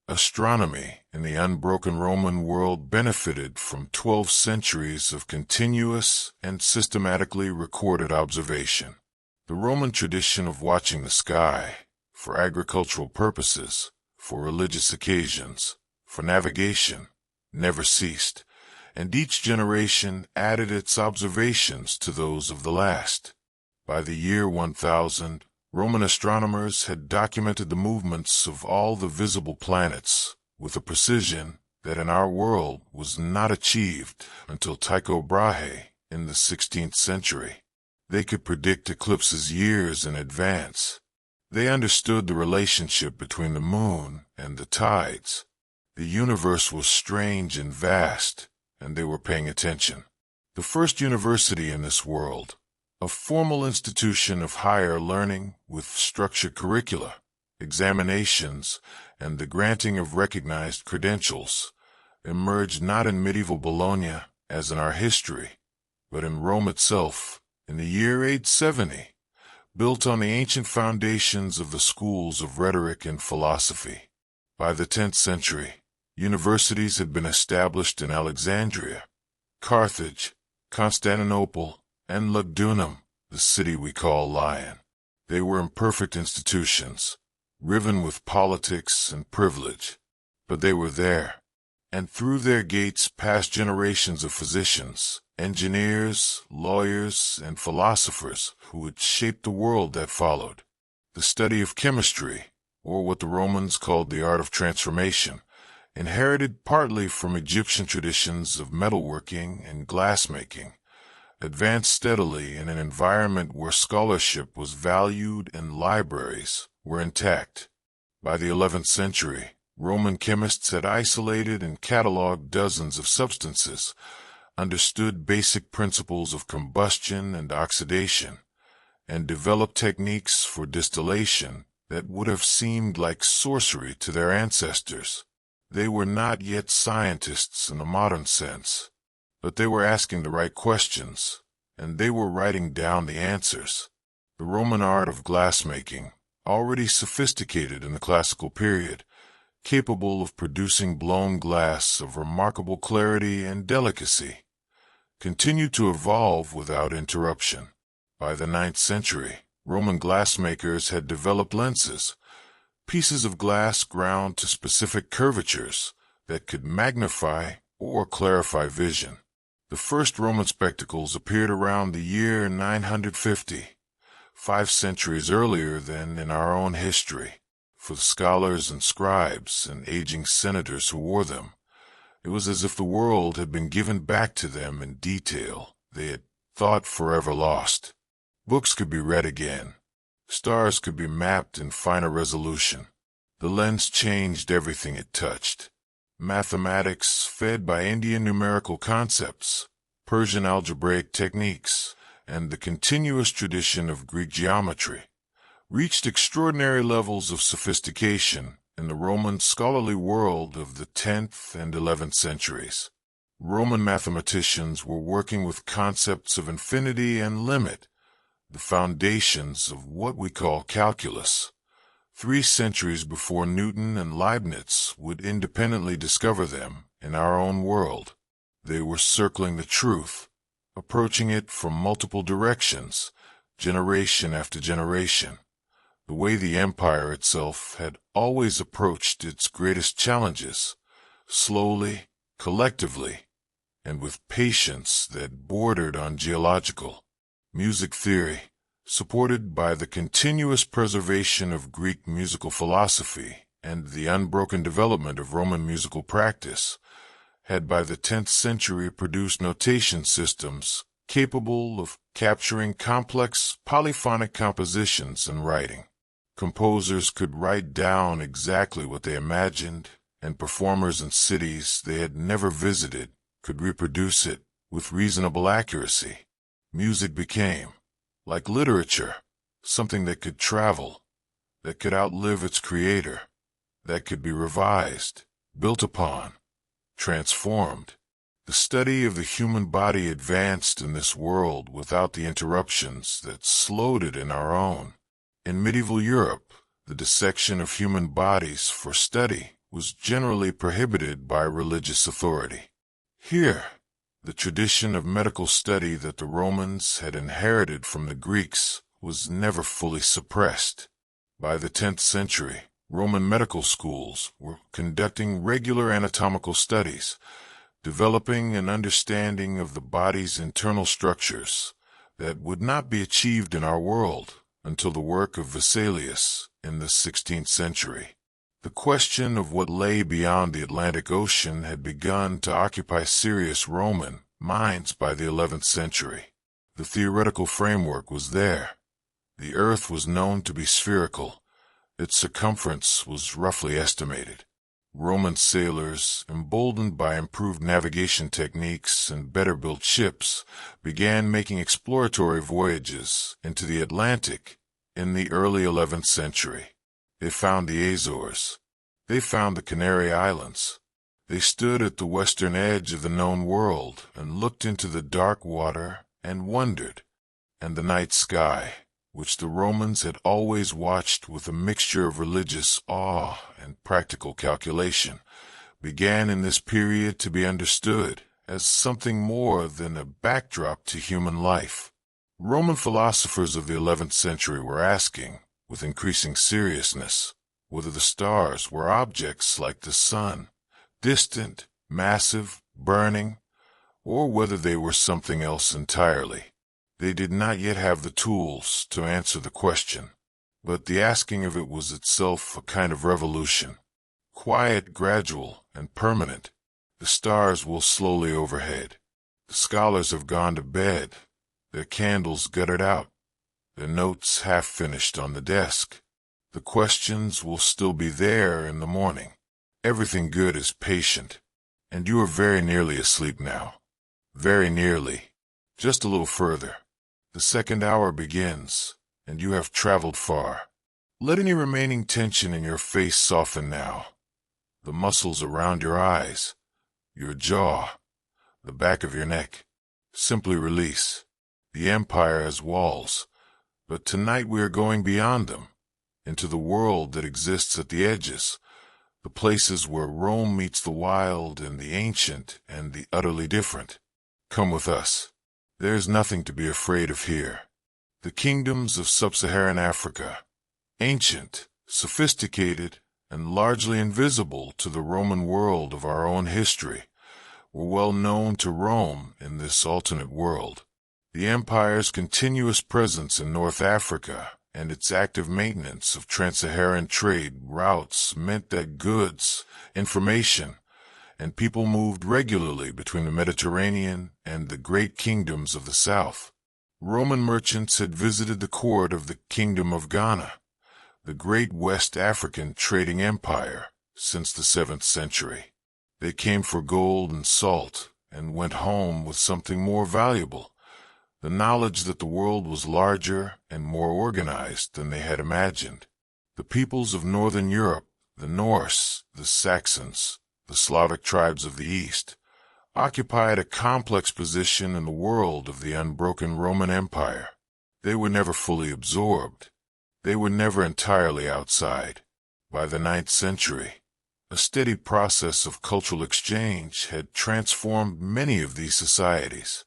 Astronomy in the unbroken Roman world benefited from 12 centuries of continuous and systematically recorded observation. The Roman tradition of watching the sky, for agricultural purposes, for religious occasions, for navigation, never ceased, and each generation added its observations to those of the last. By the year 1000, Roman astronomers had documented the movements of all the visible planets with a precision that in our world was not achieved until Tycho Brahe in the 16th century. They could predict eclipses years in advance. They understood the relationship between the moon and the tides. The universe was strange and vast, and they were paying attention. The first university in this world, a formal institution of higher learning with structured curricula, examinations, and the granting of recognized credentials, emerged not in medieval Bologna, as in our history, but in Rome itself, in the year 870, built on the ancient foundations of the schools of rhetoric and philosophy. By the 10th century, universities had been established in Alexandria, Carthage, Constantinople, and Lugdunum, the city we call Lion. They were imperfect institutions, riven with politics and privilege, but they were there, and through their gates passed generations of physicians, engineers, lawyers, and philosophers who would shape the world that followed. The study of chemistry, or what the Romans called the art of transformation, inherited partly from Egyptian traditions of metalworking and glassmaking, advanced steadily in an environment where scholarship was valued and libraries were intact. By the 11th century, Roman chemists had isolated and cataloged dozens of substances, understood basic principles of combustion and oxidation, and developed techniques for distillation that would have seemed like sorcery to their ancestors. They were not yet scientists in the modern sense, but they were asking the right questions, and they were writing down the answers. The Roman art of glassmaking, already sophisticated in the classical period, capable of producing blown glass of remarkable clarity and delicacy, continued to evolve without interruption. By the 9th century, Roman glassmakers had developed lenses, pieces of glass ground to specific curvatures that could magnify or clarify vision. The first Roman spectacles appeared around the year 950, 5 centuries earlier than in our own history. For the scholars and scribes and aging senators who wore them, it was as if the world had been given back to them in detail they had thought forever lost. Books could be read again. Stars could be mapped in finer resolution. The lens changed everything it touched. Mathematics, fed by Indian numerical concepts, Persian algebraic techniques, and the continuous tradition of Greek geometry, reached extraordinary levels of sophistication in the Roman scholarly world of the 10th and 11th centuries. Roman mathematicians were working with concepts of infinity and limit, the foundations of what we call calculus, 3 centuries before Newton and Leibniz would independently discover them in our own world. They were circling the truth, approaching it from multiple directions, generation after generation, the way the empire itself had always approached its greatest challenges, slowly, collectively, and with patience that bordered on geological. Music theory, supported by the continuous preservation of Greek musical philosophy and the unbroken development of Roman musical practice, had by the 10th century produced notation systems capable of capturing complex polyphonic compositions and writing. Composers could write down exactly what they imagined, and performers in cities they had never visited could reproduce it with reasonable accuracy. Music became, like literature, something that could travel, that could outlive its creator, that could be revised, built upon, transformed. The study of the human body advanced in this world without the interruptions that slowed it in our own. In medieval Europe, the dissection of human bodies for study was generally prohibited by religious authority. Here, the tradition of medical study that the Romans had inherited from the Greeks was never fully suppressed. By the 10th century, Roman medical schools were conducting regular anatomical studies, developing an understanding of the body's internal structures that would not be achieved in our world until the work of Vesalius in the 16th century. The question of what lay beyond the Atlantic Ocean had begun to occupy serious Roman minds by the 11th century. The theoretical framework was there. The Earth was known to be spherical. Its circumference was roughly estimated. Roman sailors, emboldened by improved navigation techniques and better-built ships, began making exploratory voyages into the Atlantic in the early 11th century. They found the Azores. They found the Canary Islands. They stood at the western edge of the known world and looked into the dark water and wondered, and the night sky, which the Romans had always watched with a mixture of religious awe and practical calculation, began in this period to be understood as something more than a backdrop to human life. Roman philosophers of the 11th century were asking, with increasing seriousness, whether the stars were objects like the sun, distant, massive, burning, or whether they were something else entirely. They did not yet have the tools to answer the question, but the asking of it was itself a kind of revolution. Quiet, gradual, and permanent, the stars will slowly overhead. The scholars have gone to bed, their candles guttered out, their notes half finished on the desk. The questions will still be there in the morning. Everything good is patient, and you are very nearly asleep now. Very nearly. Just a little further. The second hour begins, and you have traveled far. Let any remaining tension in your face soften now. The muscles around your eyes, your jaw, the back of your neck. Simply release. The empire has walls, but tonight we are going beyond them, into the world that exists at the edges, the places where Rome meets the wild and the ancient and the utterly different. Come with us. There is nothing to be afraid of here. The kingdoms of sub-Saharan Africa, ancient, sophisticated, and largely invisible to the Roman world of our own history, were well known to Rome in this alternate world. The empire's continuous presence in North Africa and its active maintenance of trans-Saharan trade routes meant that goods, information, and people moved regularly between the Mediterranean and the great kingdoms of the south. Roman merchants had visited the court of the Kingdom of Ghana, the great West African trading empire, since the 7th century. They came for gold and salt and went home with something more valuable, the knowledge that the world was larger and more organized than they had imagined. The peoples of Northern Europe, the Norse, the Saxons, the Slavic tribes of the East, occupied a complex position in the world of the unbroken Roman Empire. They were never fully absorbed. They were never entirely outside. By the 9th century, a steady process of cultural exchange had transformed many of these societies.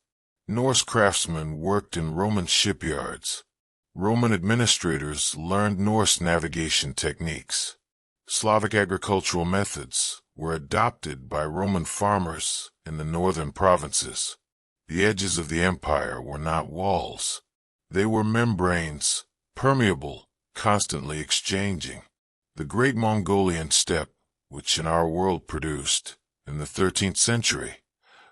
Norse craftsmen worked in Roman shipyards. Roman administrators learned Norse navigation techniques. Slavic agricultural methods were adopted by Roman farmers in the northern provinces. The edges of the empire were not walls. They were membranes, permeable, constantly exchanging. The great Mongolian steppe, which in our world produced, in the 13th century,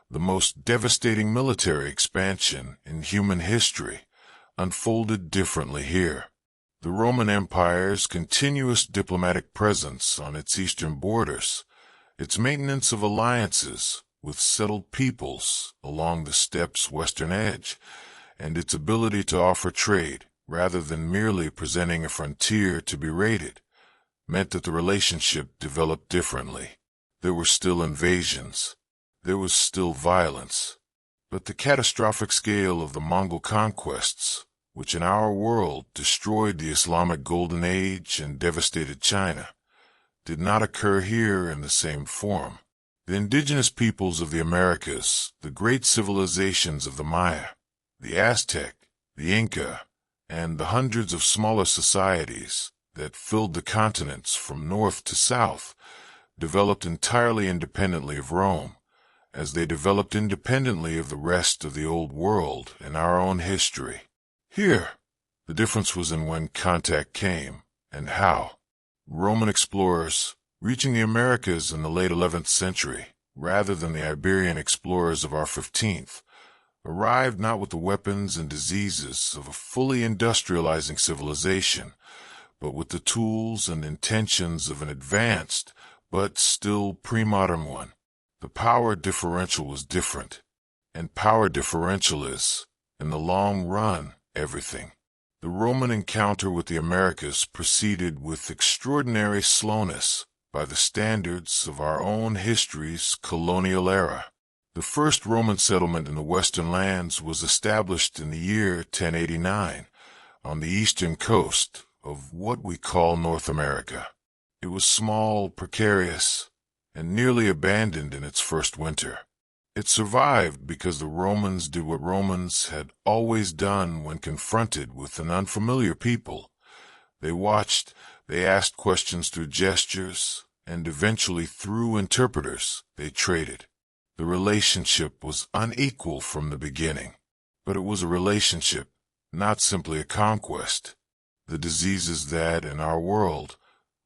the most devastating military expansion in human history, unfolded differently here. The Roman Empire's continuous diplomatic presence on its eastern borders, its maintenance of alliances with settled peoples along the steppe's western edge, and its ability to offer trade rather than merely presenting a frontier to be raided, meant that the relationship developed differently. There were still invasions. There was still violence. But the catastrophic scale of the Mongol conquests, which in our world destroyed the Islamic Golden Age and devastated China, did not occur here in the same form. The indigenous peoples of the Americas, the great civilizations of the Maya, the Aztec, the Inca, and the hundreds of smaller societies that filled the continents from north to south, developed entirely independently of Rome, as they developed independently of the rest of the Old World in our own history. Here, the difference was in when contact came and how. Roman explorers, reaching the Americas in the late 11th century, rather than the Iberian explorers of our 15th, arrived not with the weapons and diseases of a fully industrializing civilization, but with the tools and intentions of an advanced, but still pre-modern one. The power differential was different, and power differential is, in the long run, everything. The Roman encounter with the Americas proceeded with extraordinary slowness by the standards of our own history's colonial era. The first Roman settlement in the western lands was established in the year 1089 on the eastern coast of what we call North America. It was small, precarious, and nearly abandoned in its first winter. It survived because the Romans did what Romans had always done when confronted with an unfamiliar people. They watched, they asked questions through gestures, and eventually through interpreters, they traded. The relationship was unequal from the beginning, but it was a relationship, not simply a conquest. The diseases that, in our world,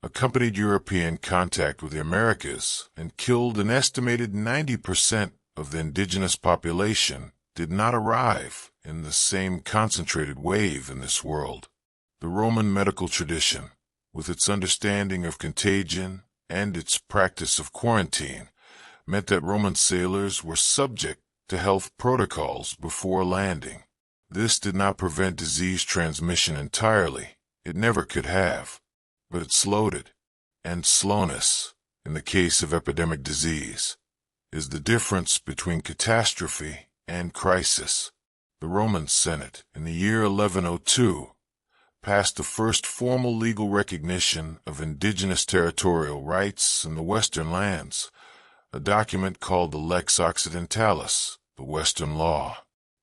accompanied European contact with the Americas and killed an estimated 90% of the indigenous population did not arrive in the same concentrated wave in this world. The Roman medical tradition, with its understanding of contagion and its practice of quarantine, meant that Roman sailors were subject to health protocols before landing. This did not prevent disease transmission entirely. It never could have. But it slowed it. And slowness, in the case of epidemic disease, is the difference between catastrophe and crisis. The Roman Senate, in the year 1102, passed the first formal legal recognition of indigenous territorial rights in the Western lands, a document called the Lex Occidentalis, the Western Law.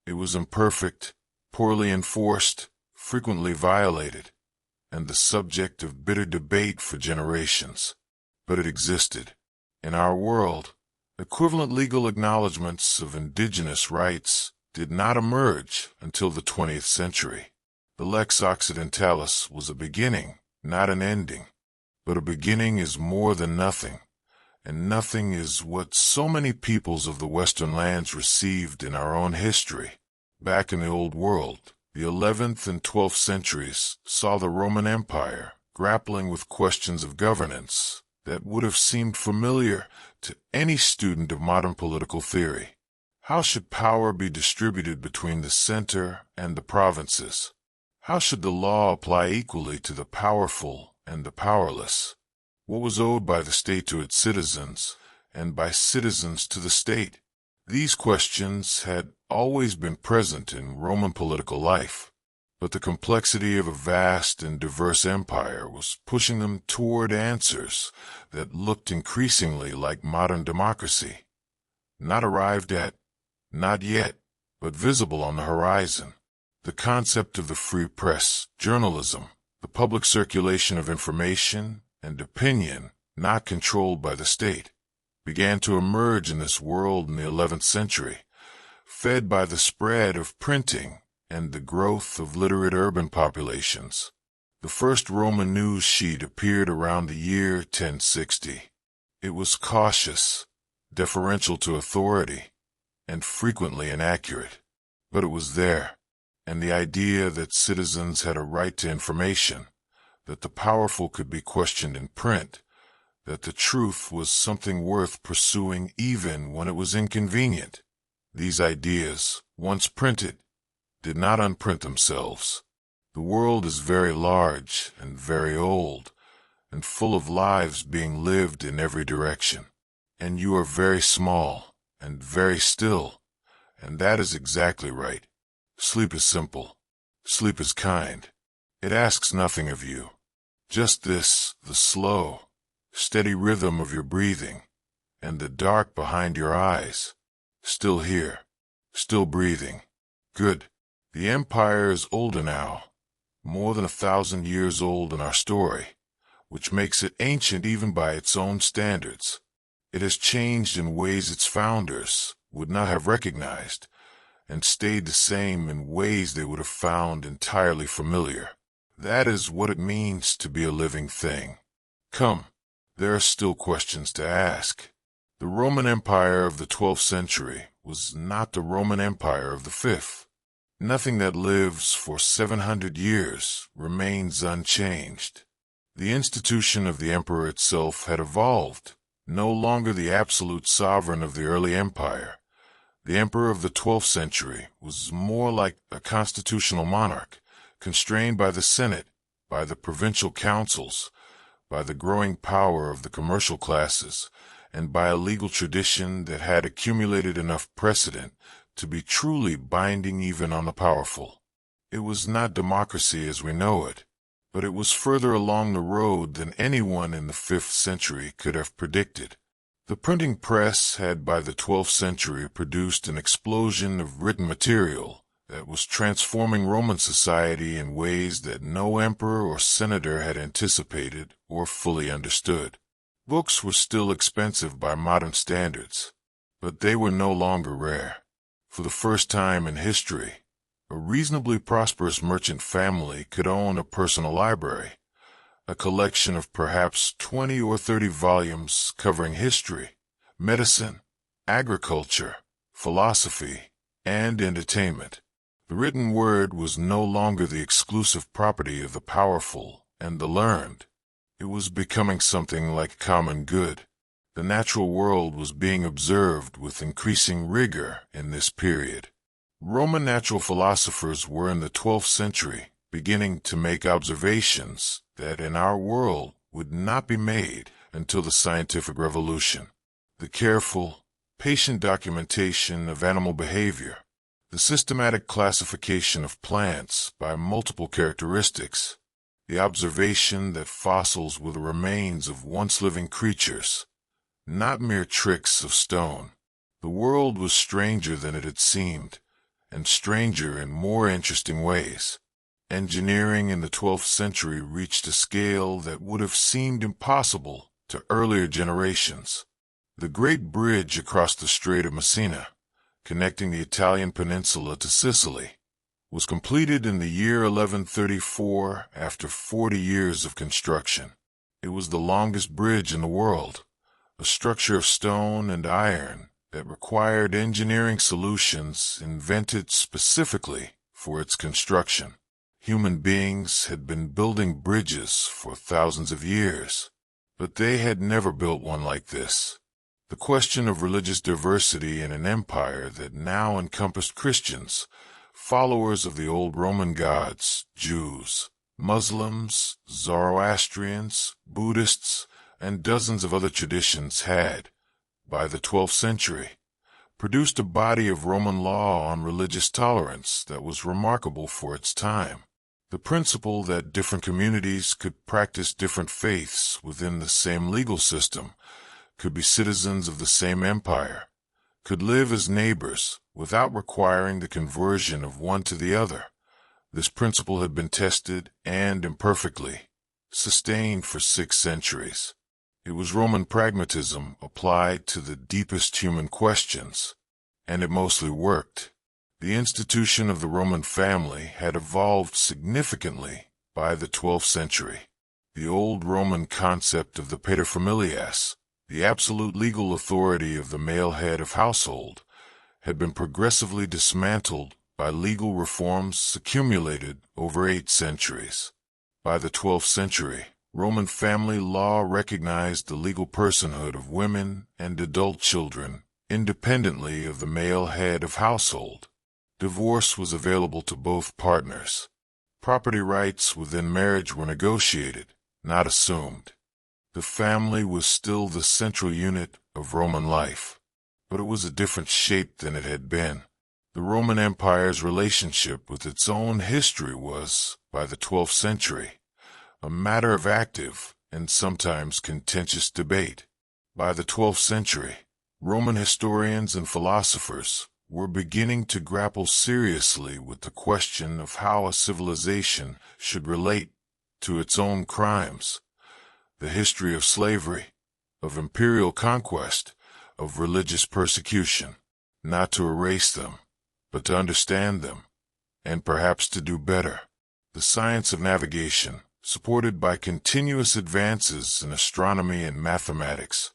It was imperfect, poorly enforced, frequently violated, and the subject of bitter debate for generations. But it existed. In our world, equivalent legal acknowledgments of indigenous rights did not emerge until the 20th century. The Lex Occidentalis was a beginning, not an ending. But a beginning is more than nothing, and nothing is what so many peoples of the Western lands received in our own history. Back in the Old World, the 11th and 12th centuries saw the Roman Empire grappling with questions of governance that would have seemed familiar to any student of modern political theory. How should power be distributed between the center and the provinces? How should the law apply equally to the powerful and the powerless? What was owed by the state to its citizens, and by citizens to the state? These questions had always been present in Roman political life, but the complexity of a vast and diverse empire was pushing them toward answers that looked increasingly like modern democracy. Not arrived at, not yet, but visible on the horizon. The concept of the free press, journalism, the public circulation of information and opinion not controlled by the state, began to emerge in this world in the 11th century, fed by the spread of printing and the growth of literate urban populations. The first Roman news sheet appeared around the year 1060. It was cautious, deferential to authority, and frequently inaccurate. But it was there, and the idea that citizens had a right to information, that the powerful could be questioned in print, that the truth was something worth pursuing even when it was inconvenient. These ideas, once printed, did not unprint themselves. The world is very large and very old, and full of lives being lived in every direction. And you are very small and very still, and that is exactly right. Sleep is simple. Sleep is kind. It asks nothing of you. Just this, the slow, steady rhythm of your breathing, and the dark behind your eyes. Still here. Still breathing. Good. The empire is older now, more than 1,000 years old in our story, which makes it ancient even by its own standards. It has changed in ways its founders would not have recognized, and stayed the same in ways they would have found entirely familiar. That is what it means to be a living thing. Come, there are still questions to ask. The Roman Empire of the 12th century was not the Roman Empire of the 5th. Nothing that lives for 700 years remains unchanged. The institution of the emperor itself had evolved, no longer the absolute sovereign of the early empire. The emperor of the 12th century was more like a constitutional monarch, constrained by the Senate, by the provincial councils, by the growing power of the commercial classes, and by a legal tradition that had accumulated enough precedent to be truly binding even on the powerful. It was not democracy as we know it, but it was further along the road than anyone in the 5th century could have predicted. The printing press had by the 12th century produced an explosion of written material that was transforming Roman society in ways that no emperor or senator had anticipated or fully understood. Books were still expensive by modern standards, but they were no longer rare. For the first time in history, a reasonably prosperous merchant family could own a personal library, a collection of perhaps 20 or 30 volumes covering history, medicine, agriculture, philosophy, and entertainment. The written word was no longer the exclusive property of the powerful and the learned. It was becoming something like common good. The natural world was being observed with increasing rigor in this period. Roman natural philosophers were in the 12th century beginning to make observations that in our world would not be made until the scientific revolution. The careful, patient documentation of animal behavior, the systematic classification of plants by multiple characteristics, the observation that fossils were the remains of once living creatures, not mere tricks of stone. The world was stranger than it had seemed, and stranger in more interesting ways. Engineering in the 12th century reached a scale that would have seemed impossible to earlier generations. The Great Bridge across the Strait of Messina, connecting the Italian peninsula to Sicily, was completed in the year 1134 after 40 years of construction. It was the longest bridge in the world, a structure of stone and iron that required engineering solutions invented specifically for its construction. Human beings had been building bridges for thousands of years, but they had never built one like this. The question of religious diversity in an empire that now encompassed Christians, followers of the old Roman gods, Jews, Muslims, Zoroastrians, Buddhists, and dozens of other traditions had, by the 12th century, produced a body of Roman law on religious tolerance that was remarkable for its time. The principle that different communities could practice different faiths within the same legal system, could be citizens of the same empire, could live as neighbors without requiring the conversion of one to the other. This principle had been tested and imperfectly sustained for 6 centuries. It was Roman pragmatism applied to the deepest human questions, and it mostly worked. The institution of the Roman family had evolved significantly by the 12th century. The old Roman concept of the paterfamilias, the absolute legal authority of the male head of household, had been progressively dismantled by legal reforms accumulated over 8 centuries. By the 12th century, Roman family law recognized the legal personhood of women and adult children independently of the male head of household. Divorce was available to both partners. Property rights within marriage were negotiated, not assumed. The family was still the central unit of Roman life, but it was a different shape than it had been. The Roman Empire's relationship with its own history was, by the 12th century, a matter of active and sometimes contentious debate. By the 12th century, Roman historians and philosophers were beginning to grapple seriously with the question of how a civilization should relate to its own crimes. The history of slavery, of imperial conquest, of religious persecution, not to erase them, but to understand them, and perhaps to do better. The science of navigation, supported by continuous advances in astronomy and mathematics,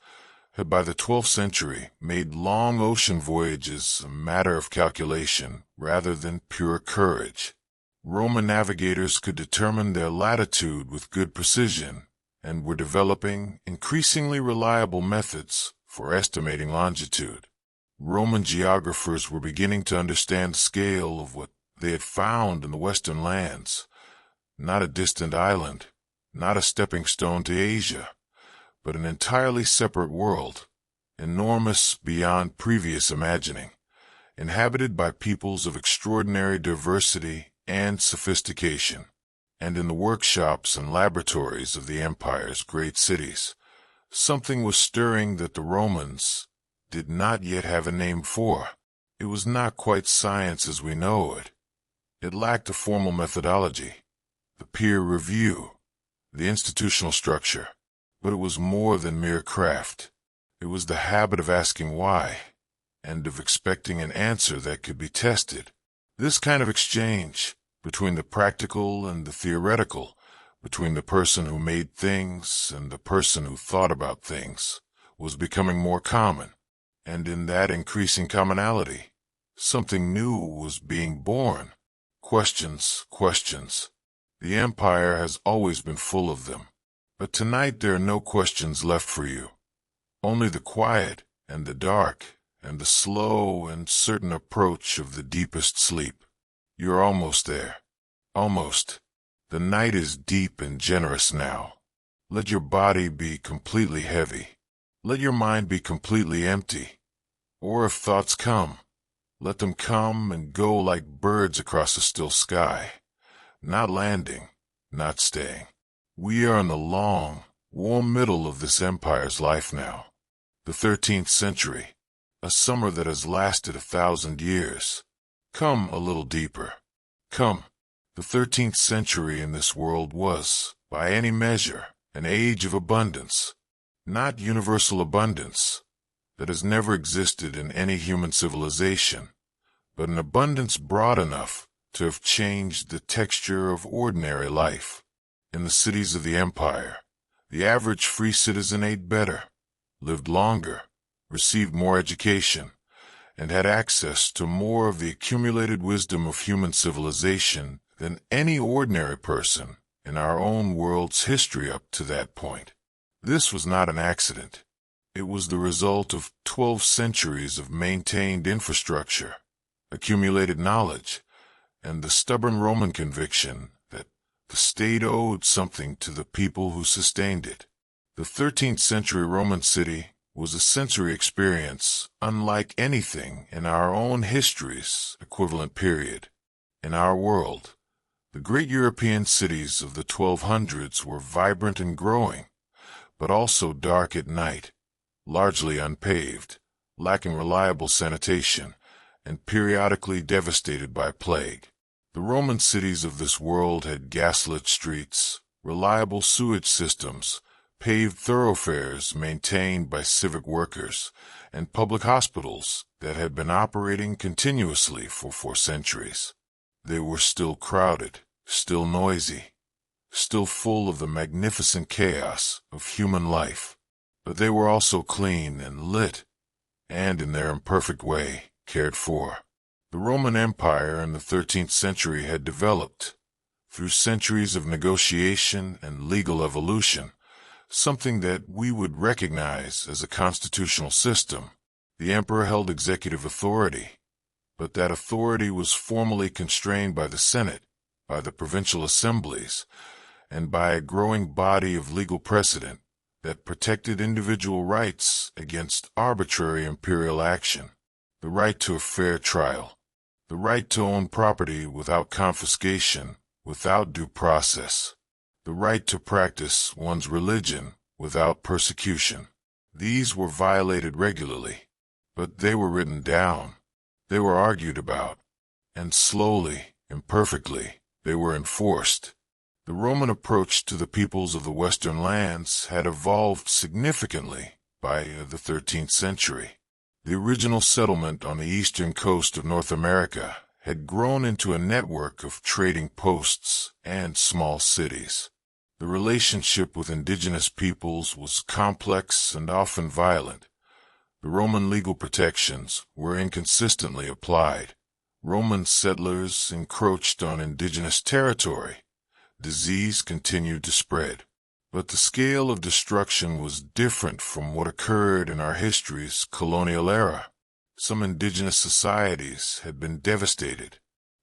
had by the 12th century made long ocean voyages a matter of calculation rather than pure courage. Roman navigators could determine their latitude with good precision and were developing increasingly reliable methods for estimating longitude. Roman geographers were beginning to understand the scale of what they had found in the western lands, not a distant island, not a stepping stone to Asia, but an entirely separate world, enormous beyond previous imagining, inhabited by peoples of extraordinary diversity and sophistication. And in the workshops and laboratories of the empire's great cities, something was stirring that the Romans did not yet have a name for. It was not quite science as we know it. It lacked a formal methodology, the peer review, the institutional structure. But it was more than mere craft. It was the habit of asking why, and of expecting an answer that could be tested. This kind of exchange, between the practical and the theoretical, between the person who made things and the person who thought about things, was becoming more common. And in that increasing commonality, something new was being born. Questions, questions. The empire has always been full of them. But tonight there are no questions left for you. Only the quiet and the dark and the slow and certain approach of the deepest sleep. You're almost there. Almost. The night is deep and generous now. Let your body be completely heavy. Let your mind be completely empty. Or if thoughts come, let them come and go like birds across a still sky. Not landing, not staying. We are in the long, warm middle of this empire's life now. The 13th century, a summer that has lasted 1,000 years. Come a little deeper. Come. The 13th century in this world was, by any measure, an age of abundance. Not universal abundance that has never existed in any human civilization, but an abundance broad enough to have changed the texture of ordinary life. In the cities of the empire, the average free citizen ate better, lived longer, received more education, and had access to more of the accumulated wisdom of human civilization than any ordinary person in our own world's history up to that point. This was not an accident. It was the result of 12 centuries of maintained infrastructure, accumulated knowledge, and the stubborn Roman conviction that the state owed something to the people who sustained it. The 13th century Roman city was a sensory experience unlike anything in our own history's equivalent period. In our world, the great European cities of the 1200s were vibrant and growing, but also dark at night, largely unpaved, lacking reliable sanitation, and periodically devastated by plague. The Roman cities of this world had gaslit streets, reliable sewage systems, paved thoroughfares maintained by civic workers, and public hospitals that had been operating continuously for 4 centuries. They were still crowded, still noisy, still full of the magnificent chaos of human life, but they were also clean and lit, and in their imperfect way, cared for. The Roman Empire in the 13th century had developed, through centuries of negotiation and legal evolution, something that we would recognize as a constitutional system. The emperor held executive authority, but that authority was formally constrained by the Senate, by the provincial assemblies, and by a growing body of legal precedent that protected individual rights against arbitrary imperial action. The right to a fair trial, the right to own property without confiscation, without due process, the right to practice one's religion without persecution. These were violated regularly, but they were written down, they were argued about, and slowly, imperfectly, they were enforced. The Roman approach to the peoples of the Western lands had evolved significantly by the 13th century. The original settlement on the eastern coast of North America had grown into a network of trading posts and small cities. The relationship with indigenous peoples was complex and often violent. The Roman legal protections were inconsistently applied. Roman settlers encroached on indigenous territory. Disease continued to spread. But the scale of destruction was different from what occurred in our history's colonial era. Some indigenous societies had been devastated.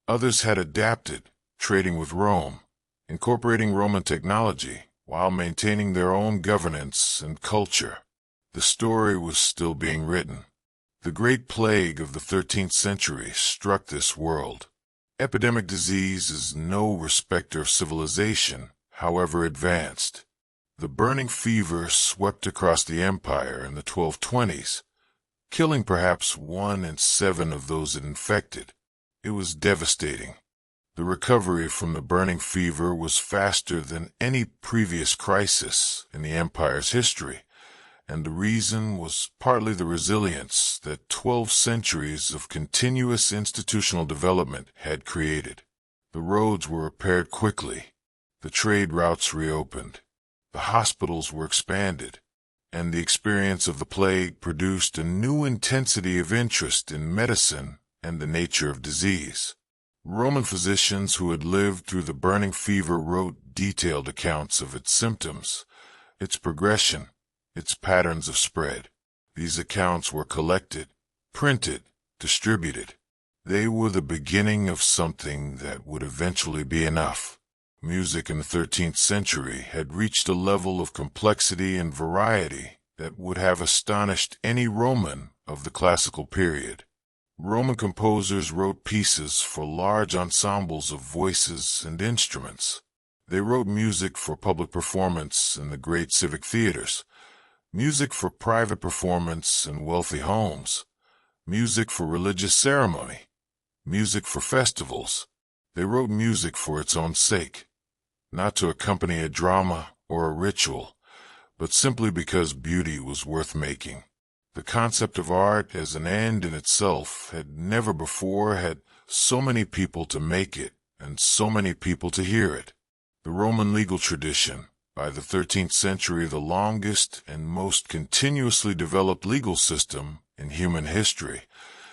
Others had adapted, trading with Rome, incorporating Roman technology while maintaining their own governance and culture. The story was still being written. The Great Plague of the 13th century struck this world. Epidemic disease is no respecter of civilization, however advanced. The burning fever swept across the empire in the 1220s, killing perhaps 1 in 7 of those it infected. It was devastating. The recovery from the burning fever was faster than any previous crisis in the empire's history, and the reason was partly the resilience that 12 centuries of continuous institutional development had created. The roads were repaired quickly, the trade routes reopened, the hospitals were expanded, and the experience of the plague produced a new intensity of interest in medicine and the nature of disease. Roman physicians who had lived through the burning fever wrote detailed accounts of its symptoms, its progression, its patterns of spread. These accounts were collected, printed, distributed. They were the beginning of something that would eventually be enough. Music in the 13th century had reached a level of complexity and variety that would have astonished any Roman of the classical period. Roman composers wrote pieces for large ensembles of voices and instruments. They wrote music for public performance in the great civic theaters, music for private performance in wealthy homes, music for religious ceremony, music for festivals. They wrote music for its own sake, not to accompany a drama or a ritual, but simply because beauty was worth making. The concept of art as an end in itself had never before had so many people to make it and so many people to hear it. The Roman legal tradition, by the 13th century the longest and most continuously developed legal system in human history,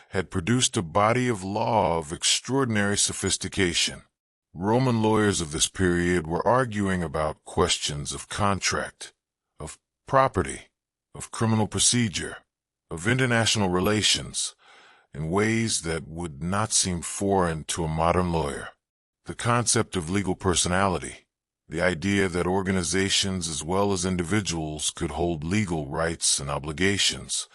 had produced a body of law of extraordinary sophistication. Roman lawyers of this period were arguing about questions of contract, of property, of criminal procedure, of international relations, in ways that would not seem foreign to a modern lawyer. The concept of legal personality, the idea that organizations as well as individuals could hold legal rights and obligations,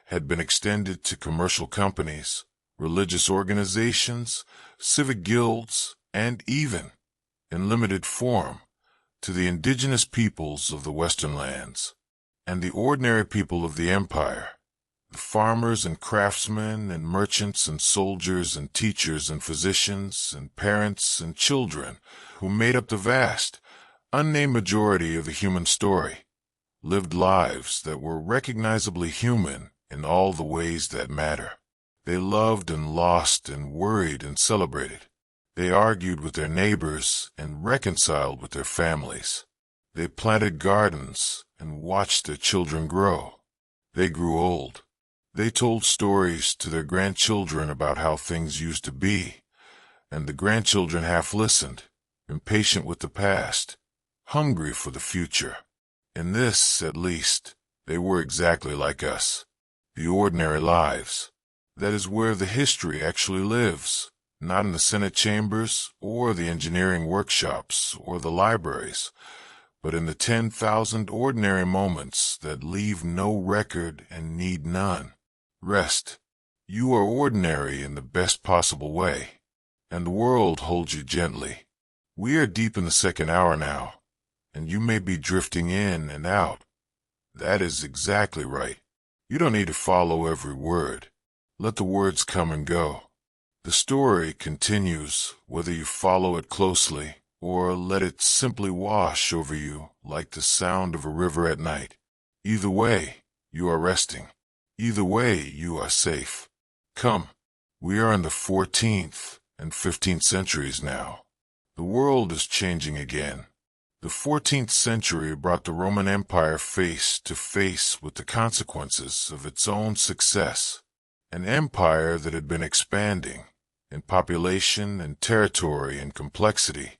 had been extended to commercial companies, religious organizations, civic guilds, and even, in limited form, to the indigenous peoples of the Western lands, and the ordinary people of the empire, the farmers and craftsmen and merchants and soldiers and teachers and physicians and parents and children who made up the vast, unnamed majority of the human story, lived lives that were recognizably human in all the ways that matter. They loved and lost and worried and celebrated. They argued with their neighbors and reconciled with their families. They planted gardens and watched their children grow. They grew old. They told stories to their grandchildren about how things used to be, and the grandchildren half listened, impatient with the past, hungry for the future. In this, at least, they were exactly like us. The ordinary lives. That is where the history actually lives, not in the Senate chambers or the engineering workshops or the libraries, but in the 10,000 ordinary moments that leave no record and need none. Rest. You are ordinary in the best possible way, and the world holds you gently. We are deep in the second hour now, and you may be drifting in and out. That is exactly right. You don't need to follow every word. Let the words come and go. The story continues whether you follow it closely or let it simply wash over you like the sound of a river at night. Either way, you are resting. Either way, you are safe. Come, we are in the 14th and 15th centuries now. The world is changing again. The 14th century brought the Roman Empire face to face with the consequences of its own success. An empire that had been expanding in population and territory and complexity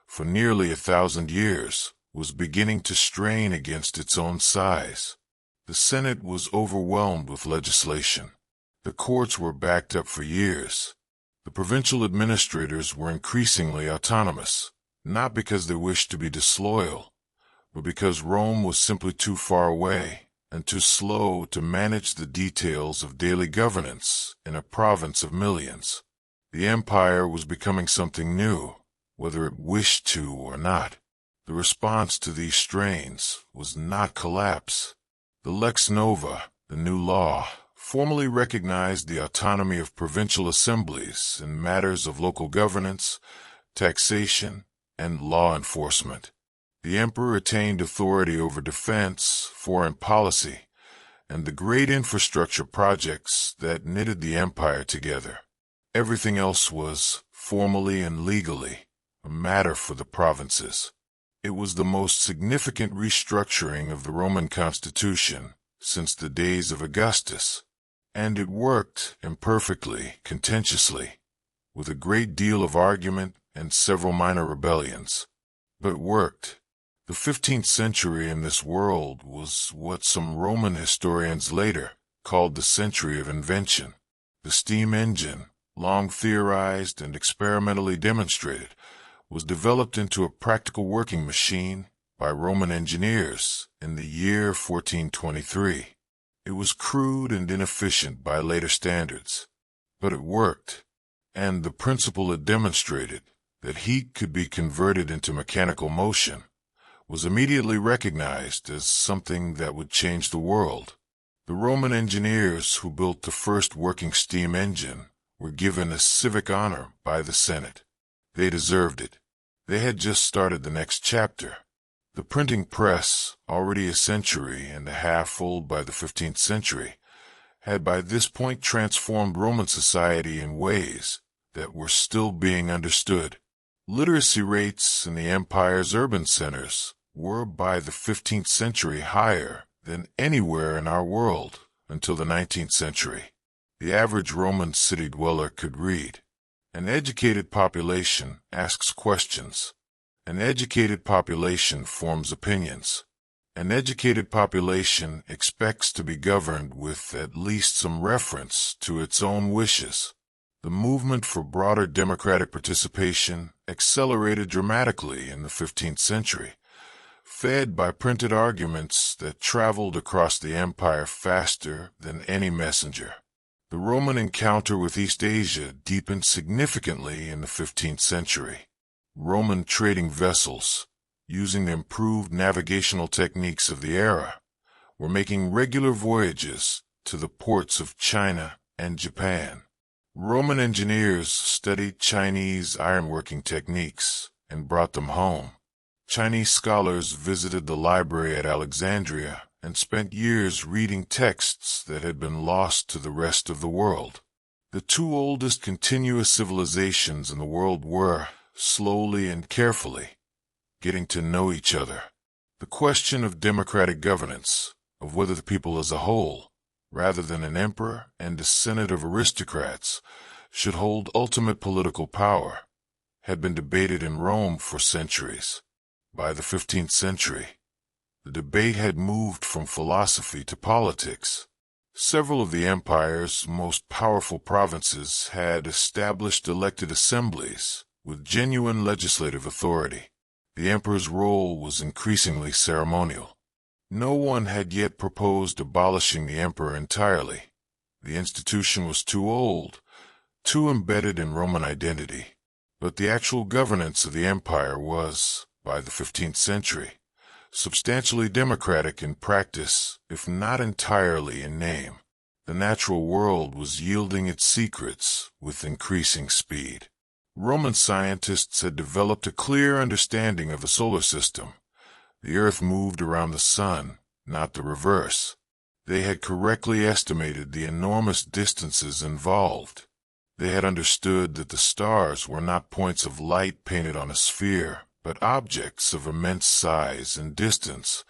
for nearly 1,000 years was beginning to strain against its own size. The Senate was overwhelmed with legislation. The courts were backed up for years. The provincial administrators were increasingly autonomous, not because they wished to be disloyal, but because Rome was simply too far away and too slow to manage the details of daily governance in a province of millions. The empire was becoming something new, whether it wished to or not. The response to these strains was not collapse. The Lex Nova, the new law, formally recognized the autonomy of provincial assemblies in matters of local governance, taxation, and law enforcement. The emperor attained authority over defense, foreign policy, and the great infrastructure projects that knitted the empire together. Everything else was, formally and legally, a matter for the provinces. It was the most significant restructuring of the Roman constitution since the days of Augustus, and it worked imperfectly, contentiously, with a great deal of argument and several minor rebellions, but worked. The 15th century in this world was what some Roman historians later called the century of invention. The steam engine, long theorized and experimentally demonstrated, was developed into a practical working machine by Roman engineers in the year 1423. It was crude and inefficient by later standards, but it worked, and the principle it demonstrated, that heat could be converted into mechanical motion, was immediately recognized as something that would change the world. The Roman engineers who built the first working steam engine were given a civic honor by the Senate. They deserved it. They had just started the next chapter. The printing press, already a century and a half old by the 15th century, had by this point transformed Roman society in ways that were still being understood. Literacy rates in the empire's urban centers were by the 15th century higher than anywhere in our world until the 19th century. The average Roman city dweller could read. An educated population asks questions. An educated population forms opinions. An educated population expects to be governed with at least some reference to its own wishes. The movement for broader democratic participation accelerated dramatically in the 15th century, fed by printed arguments that traveled across the empire faster than any messenger. The Roman encounter with East Asia deepened significantly in the 15th century. Roman trading vessels, using the improved navigational techniques of the era, were making regular voyages to the ports of China and Japan. Roman engineers studied Chinese ironworking techniques and brought them home. Chinese scholars visited the Library at Alexandria and spent years reading texts that had been lost to the rest of the world. The two oldest continuous civilizations in the world were, slowly and carefully, getting to know each other. The question of democratic governance, of whether the people as a whole, rather than an emperor and a senate of aristocrats, should hold ultimate political power, had been debated in Rome for centuries. By the 15th century, the debate had moved from philosophy to politics. Several of the empire's most powerful provinces had established elected assemblies with genuine legislative authority. The emperor's role was increasingly ceremonial. No one had yet proposed abolishing the emperor entirely. The institution was too old, too embedded in Roman identity. But the actual governance of the empire was, by the 15th century, substantially democratic in practice, if not entirely in name. The natural world was yielding its secrets with increasing speed. Roman scientists had developed a clear understanding of the solar system. The Earth moved around the sun, not the reverse. They had correctly estimated the enormous distances involved. They had understood that the stars were not points of light painted on a sphere, but objects of immense size and distance,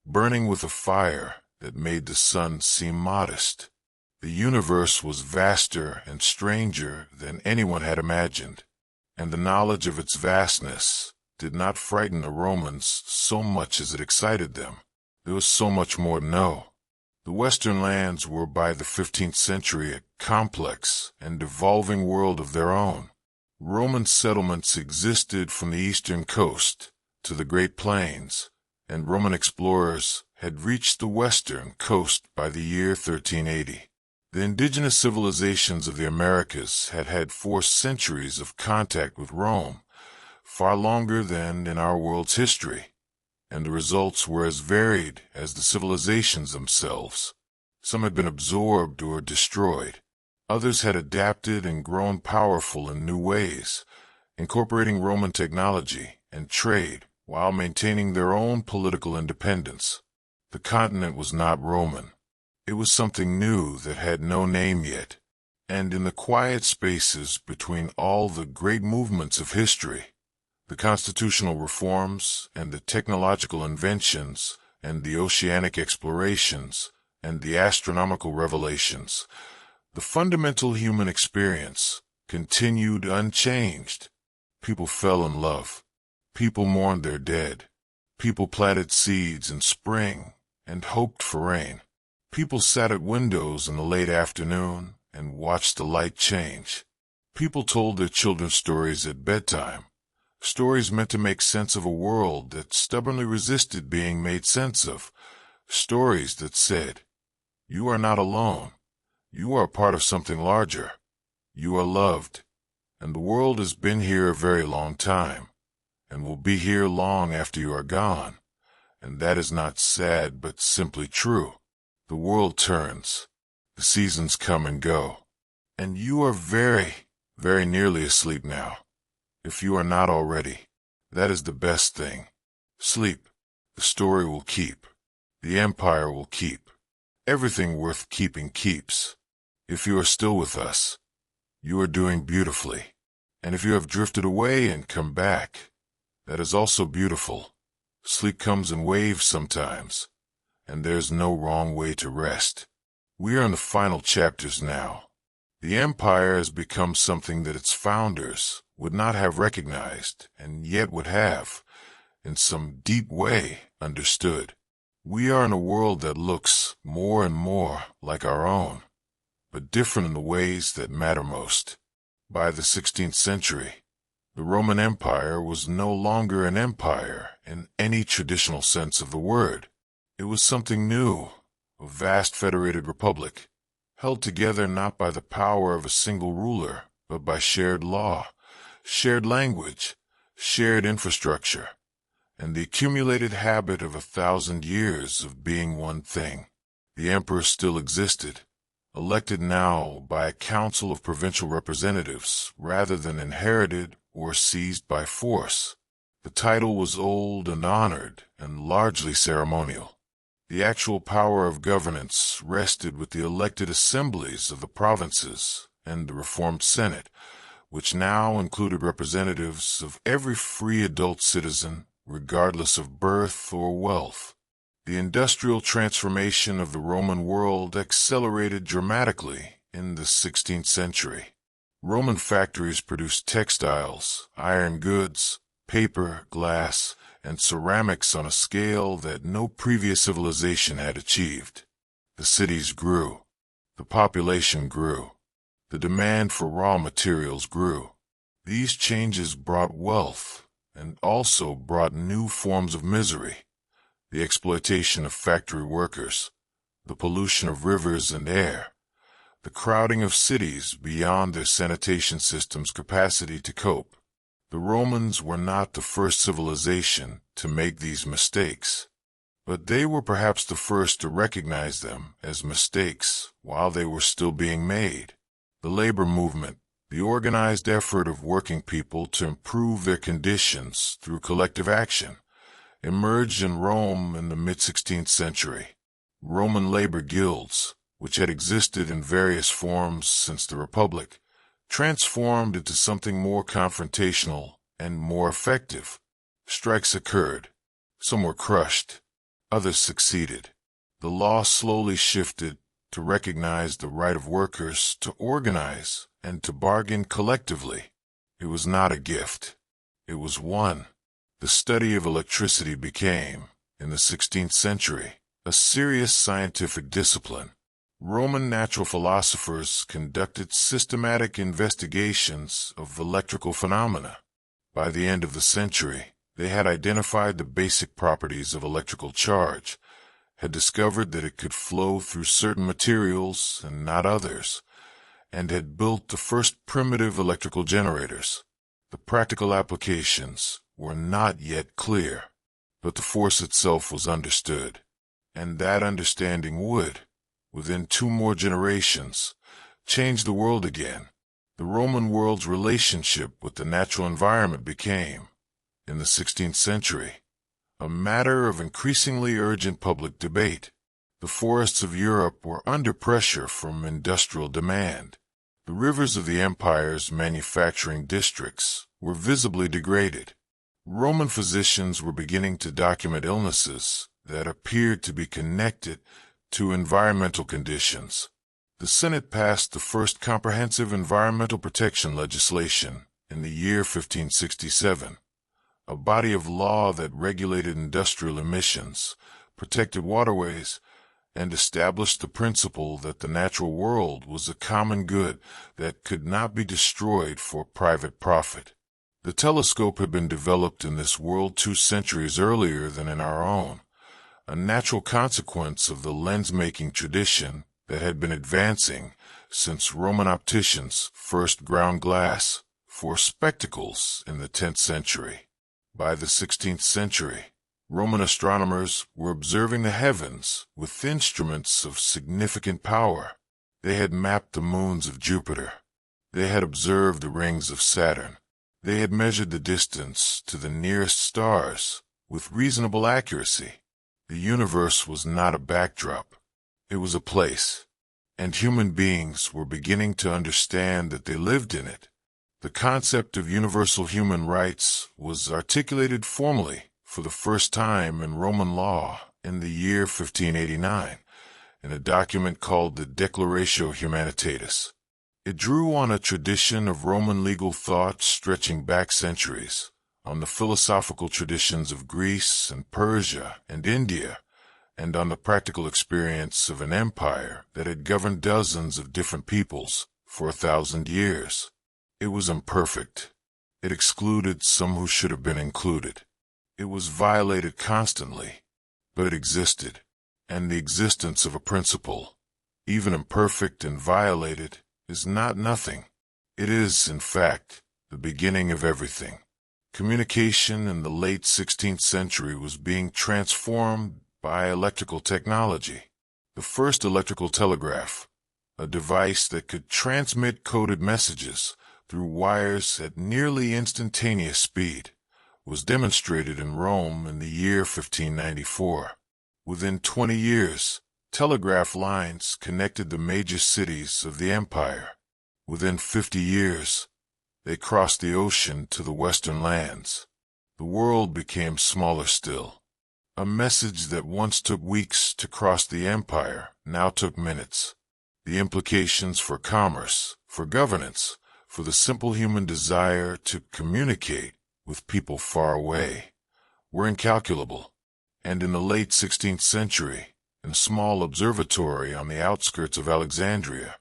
burning with a fire that made the sun seem modest. The universe was vaster and stranger than anyone had imagined, and the knowledge of its vastness did not frighten the Romans so much as it excited them. There was so much more to know. The Western lands were by the 15th century a complex and evolving world of their own. Roman settlements existed from the eastern coast to the Great Plains, and Roman explorers had reached the western coast by the year 1380. The indigenous civilizations of the Americas had had 4 centuries of contact with Rome, far longer than in our world's history, and the results were as varied as the civilizations themselves. Some had been absorbed or destroyed. Others had adapted and grown powerful in new ways, incorporating Roman technology and trade while maintaining their own political independence. The continent was not Roman. It was something new that had no name yet, and in the quiet spaces between all the great movements of history, the constitutional reforms and the technological inventions and the oceanic explorations and the astronomical revelations, the fundamental human experience continued unchanged. People fell in love. People mourned their dead. People planted seeds in spring and hoped for rain. People sat at windows in the late afternoon and watched the light change. People told their children stories at bedtime, stories meant to make sense of a world that stubbornly resisted being made sense of, stories that said, "You are not alone. You are part of something larger. You are loved, and the world has been here a very long time, and will be here long after you are gone, and that is not sad but simply true. The world turns, the seasons come and go, and you are very, very nearly asleep now. if you are not already. That is the best thing. Sleep. The story will keep. The empire will keep. Everything worth keeping keeps. If you are still with us, you are doing beautifully. And if you have drifted away and come back, that is also beautiful. Sleep comes in waves sometimes, and there's no wrong way to rest. We are in the final chapters now. The empire has become something that its founders would not have recognized, and yet would have, in some deep way, understood. We are in a world that looks more and more like our own, but different in the ways that matter most. By the 16th century, the Roman Empire was no longer an empire in any traditional sense of the word. It was something new, a vast federated republic, held together not by the power of a single ruler, but by shared law, shared language, shared infrastructure, and the accumulated habit of 1,000 years of being one thing. The emperor still existed, elected now by a council of provincial representatives rather than inherited or seized by force. The title was old and honored and largely ceremonial. The actual power of governance rested with the elected assemblies of the provinces and the reformed Senate, which now included representatives of every free adult citizen, regardless of birth or wealth. The industrial transformation of the Roman world accelerated dramatically in the 16th century. Roman factories produced textiles, iron goods, paper, glass, and ceramics on a scale that no previous civilization had achieved. The cities grew. The population grew. The demand for raw materials grew. These changes brought wealth and also brought new forms of misery. The exploitation of factory workers, the pollution of rivers and air, the crowding of cities beyond their sanitation system's capacity to cope. The Romans were not the first civilization to make these mistakes, but they were perhaps the first to recognize them as mistakes while they were still being made. The labor movement, the organized effort of working people to improve their conditions through collective action, emerged in Rome in the mid-16th century. Roman labor guilds, which had existed in various forms since the Republic, transformed into something more confrontational and more effective. Strikes occurred. Some were crushed. Others succeeded. The law slowly shifted to recognize the right of workers to organize and to bargain collectively. It was not a gift. It was one. The study of electricity became, in the 16th century, a serious scientific discipline. Roman natural philosophers conducted systematic investigations of electrical phenomena. By the end of the century, they had identified the basic properties of electrical charge, had discovered that it could flow through certain materials and not others, and had built the first primitive electrical generators. The practical applications were not yet clear, but the force itself was understood, and that understanding would, within 2 more generations, change the world again. The Roman world's relationship with the natural environment became, in the 16th century, a matter of increasingly urgent public debate. The forests of Europe were under pressure from industrial demand. The rivers of the empire's manufacturing districts were visibly degraded. Roman physicians were beginning to document illnesses that appeared to be connected to environmental conditions. The Senate passed the first comprehensive environmental protection legislation in the year 1567, a body of law that regulated industrial emissions, protected waterways, and established the principle that the natural world was a common good that could not be destroyed for private profit. The telescope had been developed in this world 2 centuries earlier than in our own, a natural consequence of the lens-making tradition that had been advancing since Roman opticians first ground glass for spectacles in the 10th century. By the 16th century, Roman astronomers were observing the heavens with instruments of significant power. They had mapped the moons of Jupiter. They had observed the rings of Saturn. They had measured the distance to the nearest stars with reasonable accuracy. The universe was not a backdrop. It was a place, and human beings were beginning to understand that they lived in it. The concept of universal human rights was articulated formally for the first time in Roman law in the year 1589, in a document called the Declaratio Humanitatis. It drew on a tradition of Roman legal thought stretching back centuries, on the philosophical traditions of Greece and Persia and India, and on the practical experience of an empire that had governed dozens of different peoples for 1,000 years. It was imperfect. It excluded some who should have been included. It was violated constantly, but it existed, and the existence of a principle, even imperfect and violated, is not nothing. It is, in fact, the beginning of everything. Communication in the late 16th century was being transformed by electrical technology. The first electrical telegraph, a device that could transmit coded messages through wires at nearly instantaneous speed, was demonstrated in Rome in the year 1594. Within 20 years, telegraph lines connected the major cities of the empire. Within 50 years, they crossed the ocean to the western lands. The world became smaller still. A message that once took weeks to cross the empire now took minutes. The implications for commerce, for governance, for the simple human desire to communicate with people far away were incalculable. And in the late 16th century, in a small observatory on the outskirts of Alexandria,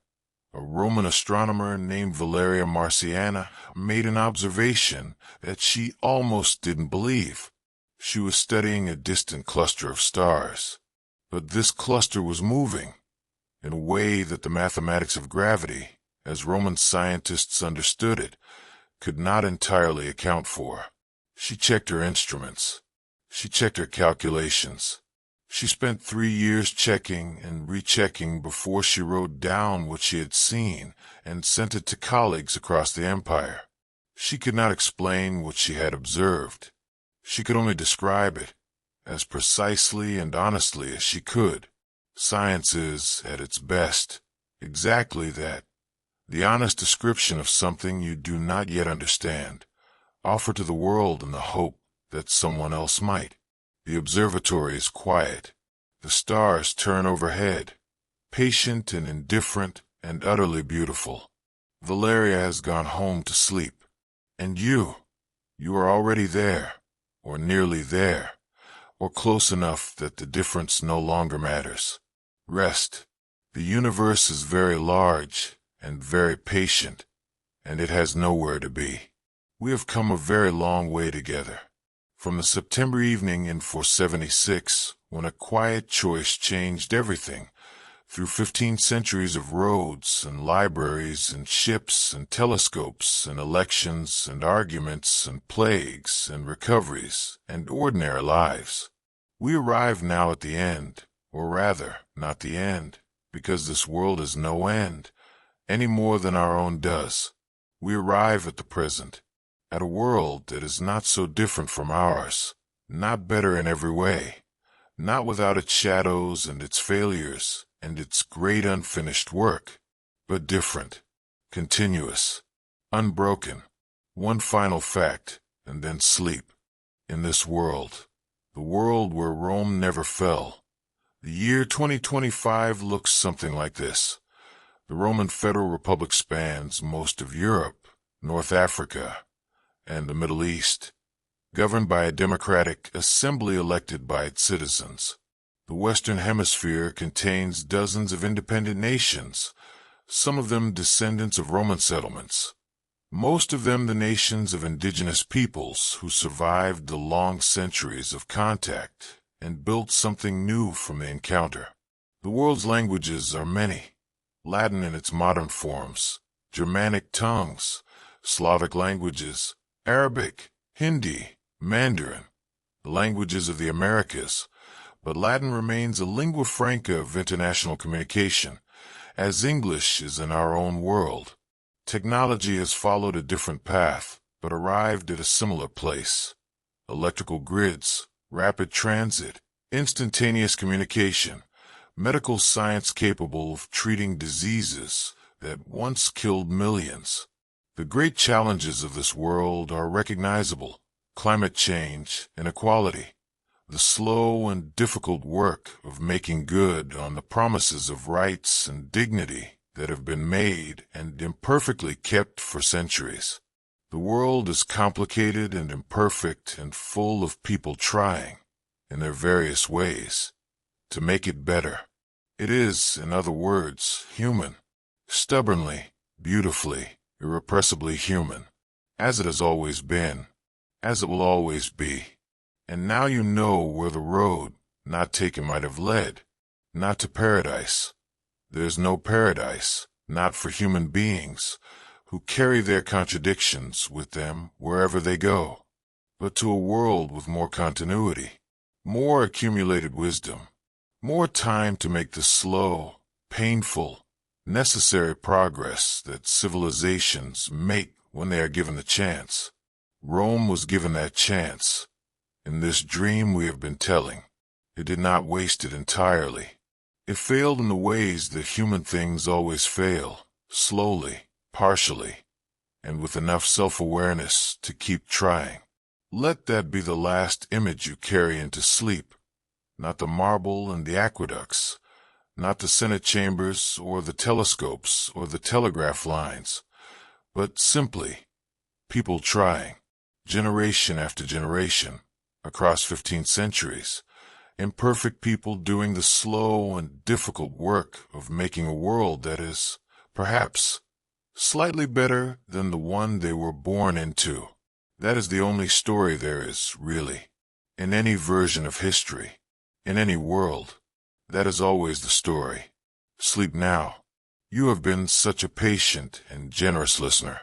a Roman astronomer named Valeria Marciana made an observation that she almost didn't believe. She was studying a distant cluster of stars, but this cluster was moving in a way that the mathematics of gravity, as Roman scientists understood it, could not entirely account for. She checked her instruments. She checked her calculations. She spent 3 years checking and rechecking before she wrote down what she had seen and sent it to colleagues across the empire. She could not explain what she had observed. She could only describe it as precisely and honestly as she could. Science is, at its best, exactly that. The honest description of something you do not yet understand, offered to the world in the hope that someone else might. The observatory is quiet. The stars turn overhead, patient and indifferent and utterly beautiful. Valeria has gone home to sleep. And you are already there, or nearly there, or close enough that the difference no longer matters. Rest. The universe is very large and very patient, and it has nowhere to be. We have come a very long way together. From the September evening in 476, when a quiet choice changed everything, through 15 centuries of roads and libraries and ships and telescopes and elections and arguments and plagues and recoveries and ordinary lives. We arrive now at the end, or rather, not the end, because this world has no end, any more than our own does. We arrive at the present, at a world that is not so different from ours, not better in every way, not without its shadows and its failures and its great unfinished work, but different, continuous, unbroken. One final fact, and then sleep. In this world, the world where Rome never fell, the year 2025 looks something like this. The Roman Federal Republic spans most of Europe, North Africa, and the Middle East, governed by a democratic assembly elected by its citizens. The Western Hemisphere contains dozens of independent nations, some of them descendants of Roman settlements, most of them the nations of indigenous peoples who survived the long centuries of contact and built something new from the encounter. The world's languages are many: Latin in its modern forms, Germanic tongues, Slavic languages, Arabic, Hindi, Mandarin, the languages of the Americas, but Latin remains a lingua franca of international communication, as English is in our own world. Technology has followed a different path, but arrived at a similar place. Electrical grids, rapid transit, instantaneous communication, medical science capable of treating diseases that once killed millions. The great challenges of this world are recognizable: climate change, inequality, the slow and difficult work of making good on the promises of rights and dignity that have been made and imperfectly kept for centuries. The world is complicated and imperfect and full of people trying, in their various ways, to make it better. It is, in other words, human, stubbornly, beautifully, irrepressibly human, as it has always been, as it will always be. And now you know where the road not taken might have led, not to paradise. There's no paradise, not for human beings, who carry their contradictions with them wherever they go, but to a world with more continuity, more accumulated wisdom, more time to make the slow, painful, necessary progress that civilizations make when they are given the chance. Rome was given that chance. In this dream we have been telling, it did not waste it entirely. It failed in the ways that human things always fail, slowly, partially, and with enough self-awareness to keep trying. Let that be the last image you carry into sleep, not the marble and the aqueducts, not the Senate chambers or the telescopes or the telegraph lines, but simply people trying, generation after generation, across 15 centuries, imperfect people doing the slow and difficult work of making a world that is, perhaps, slightly better than the one they were born into. That is the only story there is, really, in any version of history, in any world. That is always the story. Sleep now. You have been such a patient and generous listener.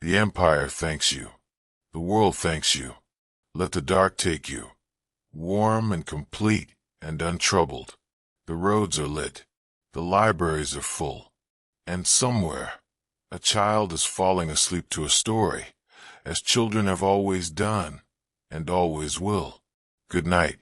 The Empire thanks you. The world thanks you. Let the dark take you, warm and complete and untroubled. The roads are lit. The libraries are full. And somewhere, a child is falling asleep to a story, as children have always done and always will. Good night.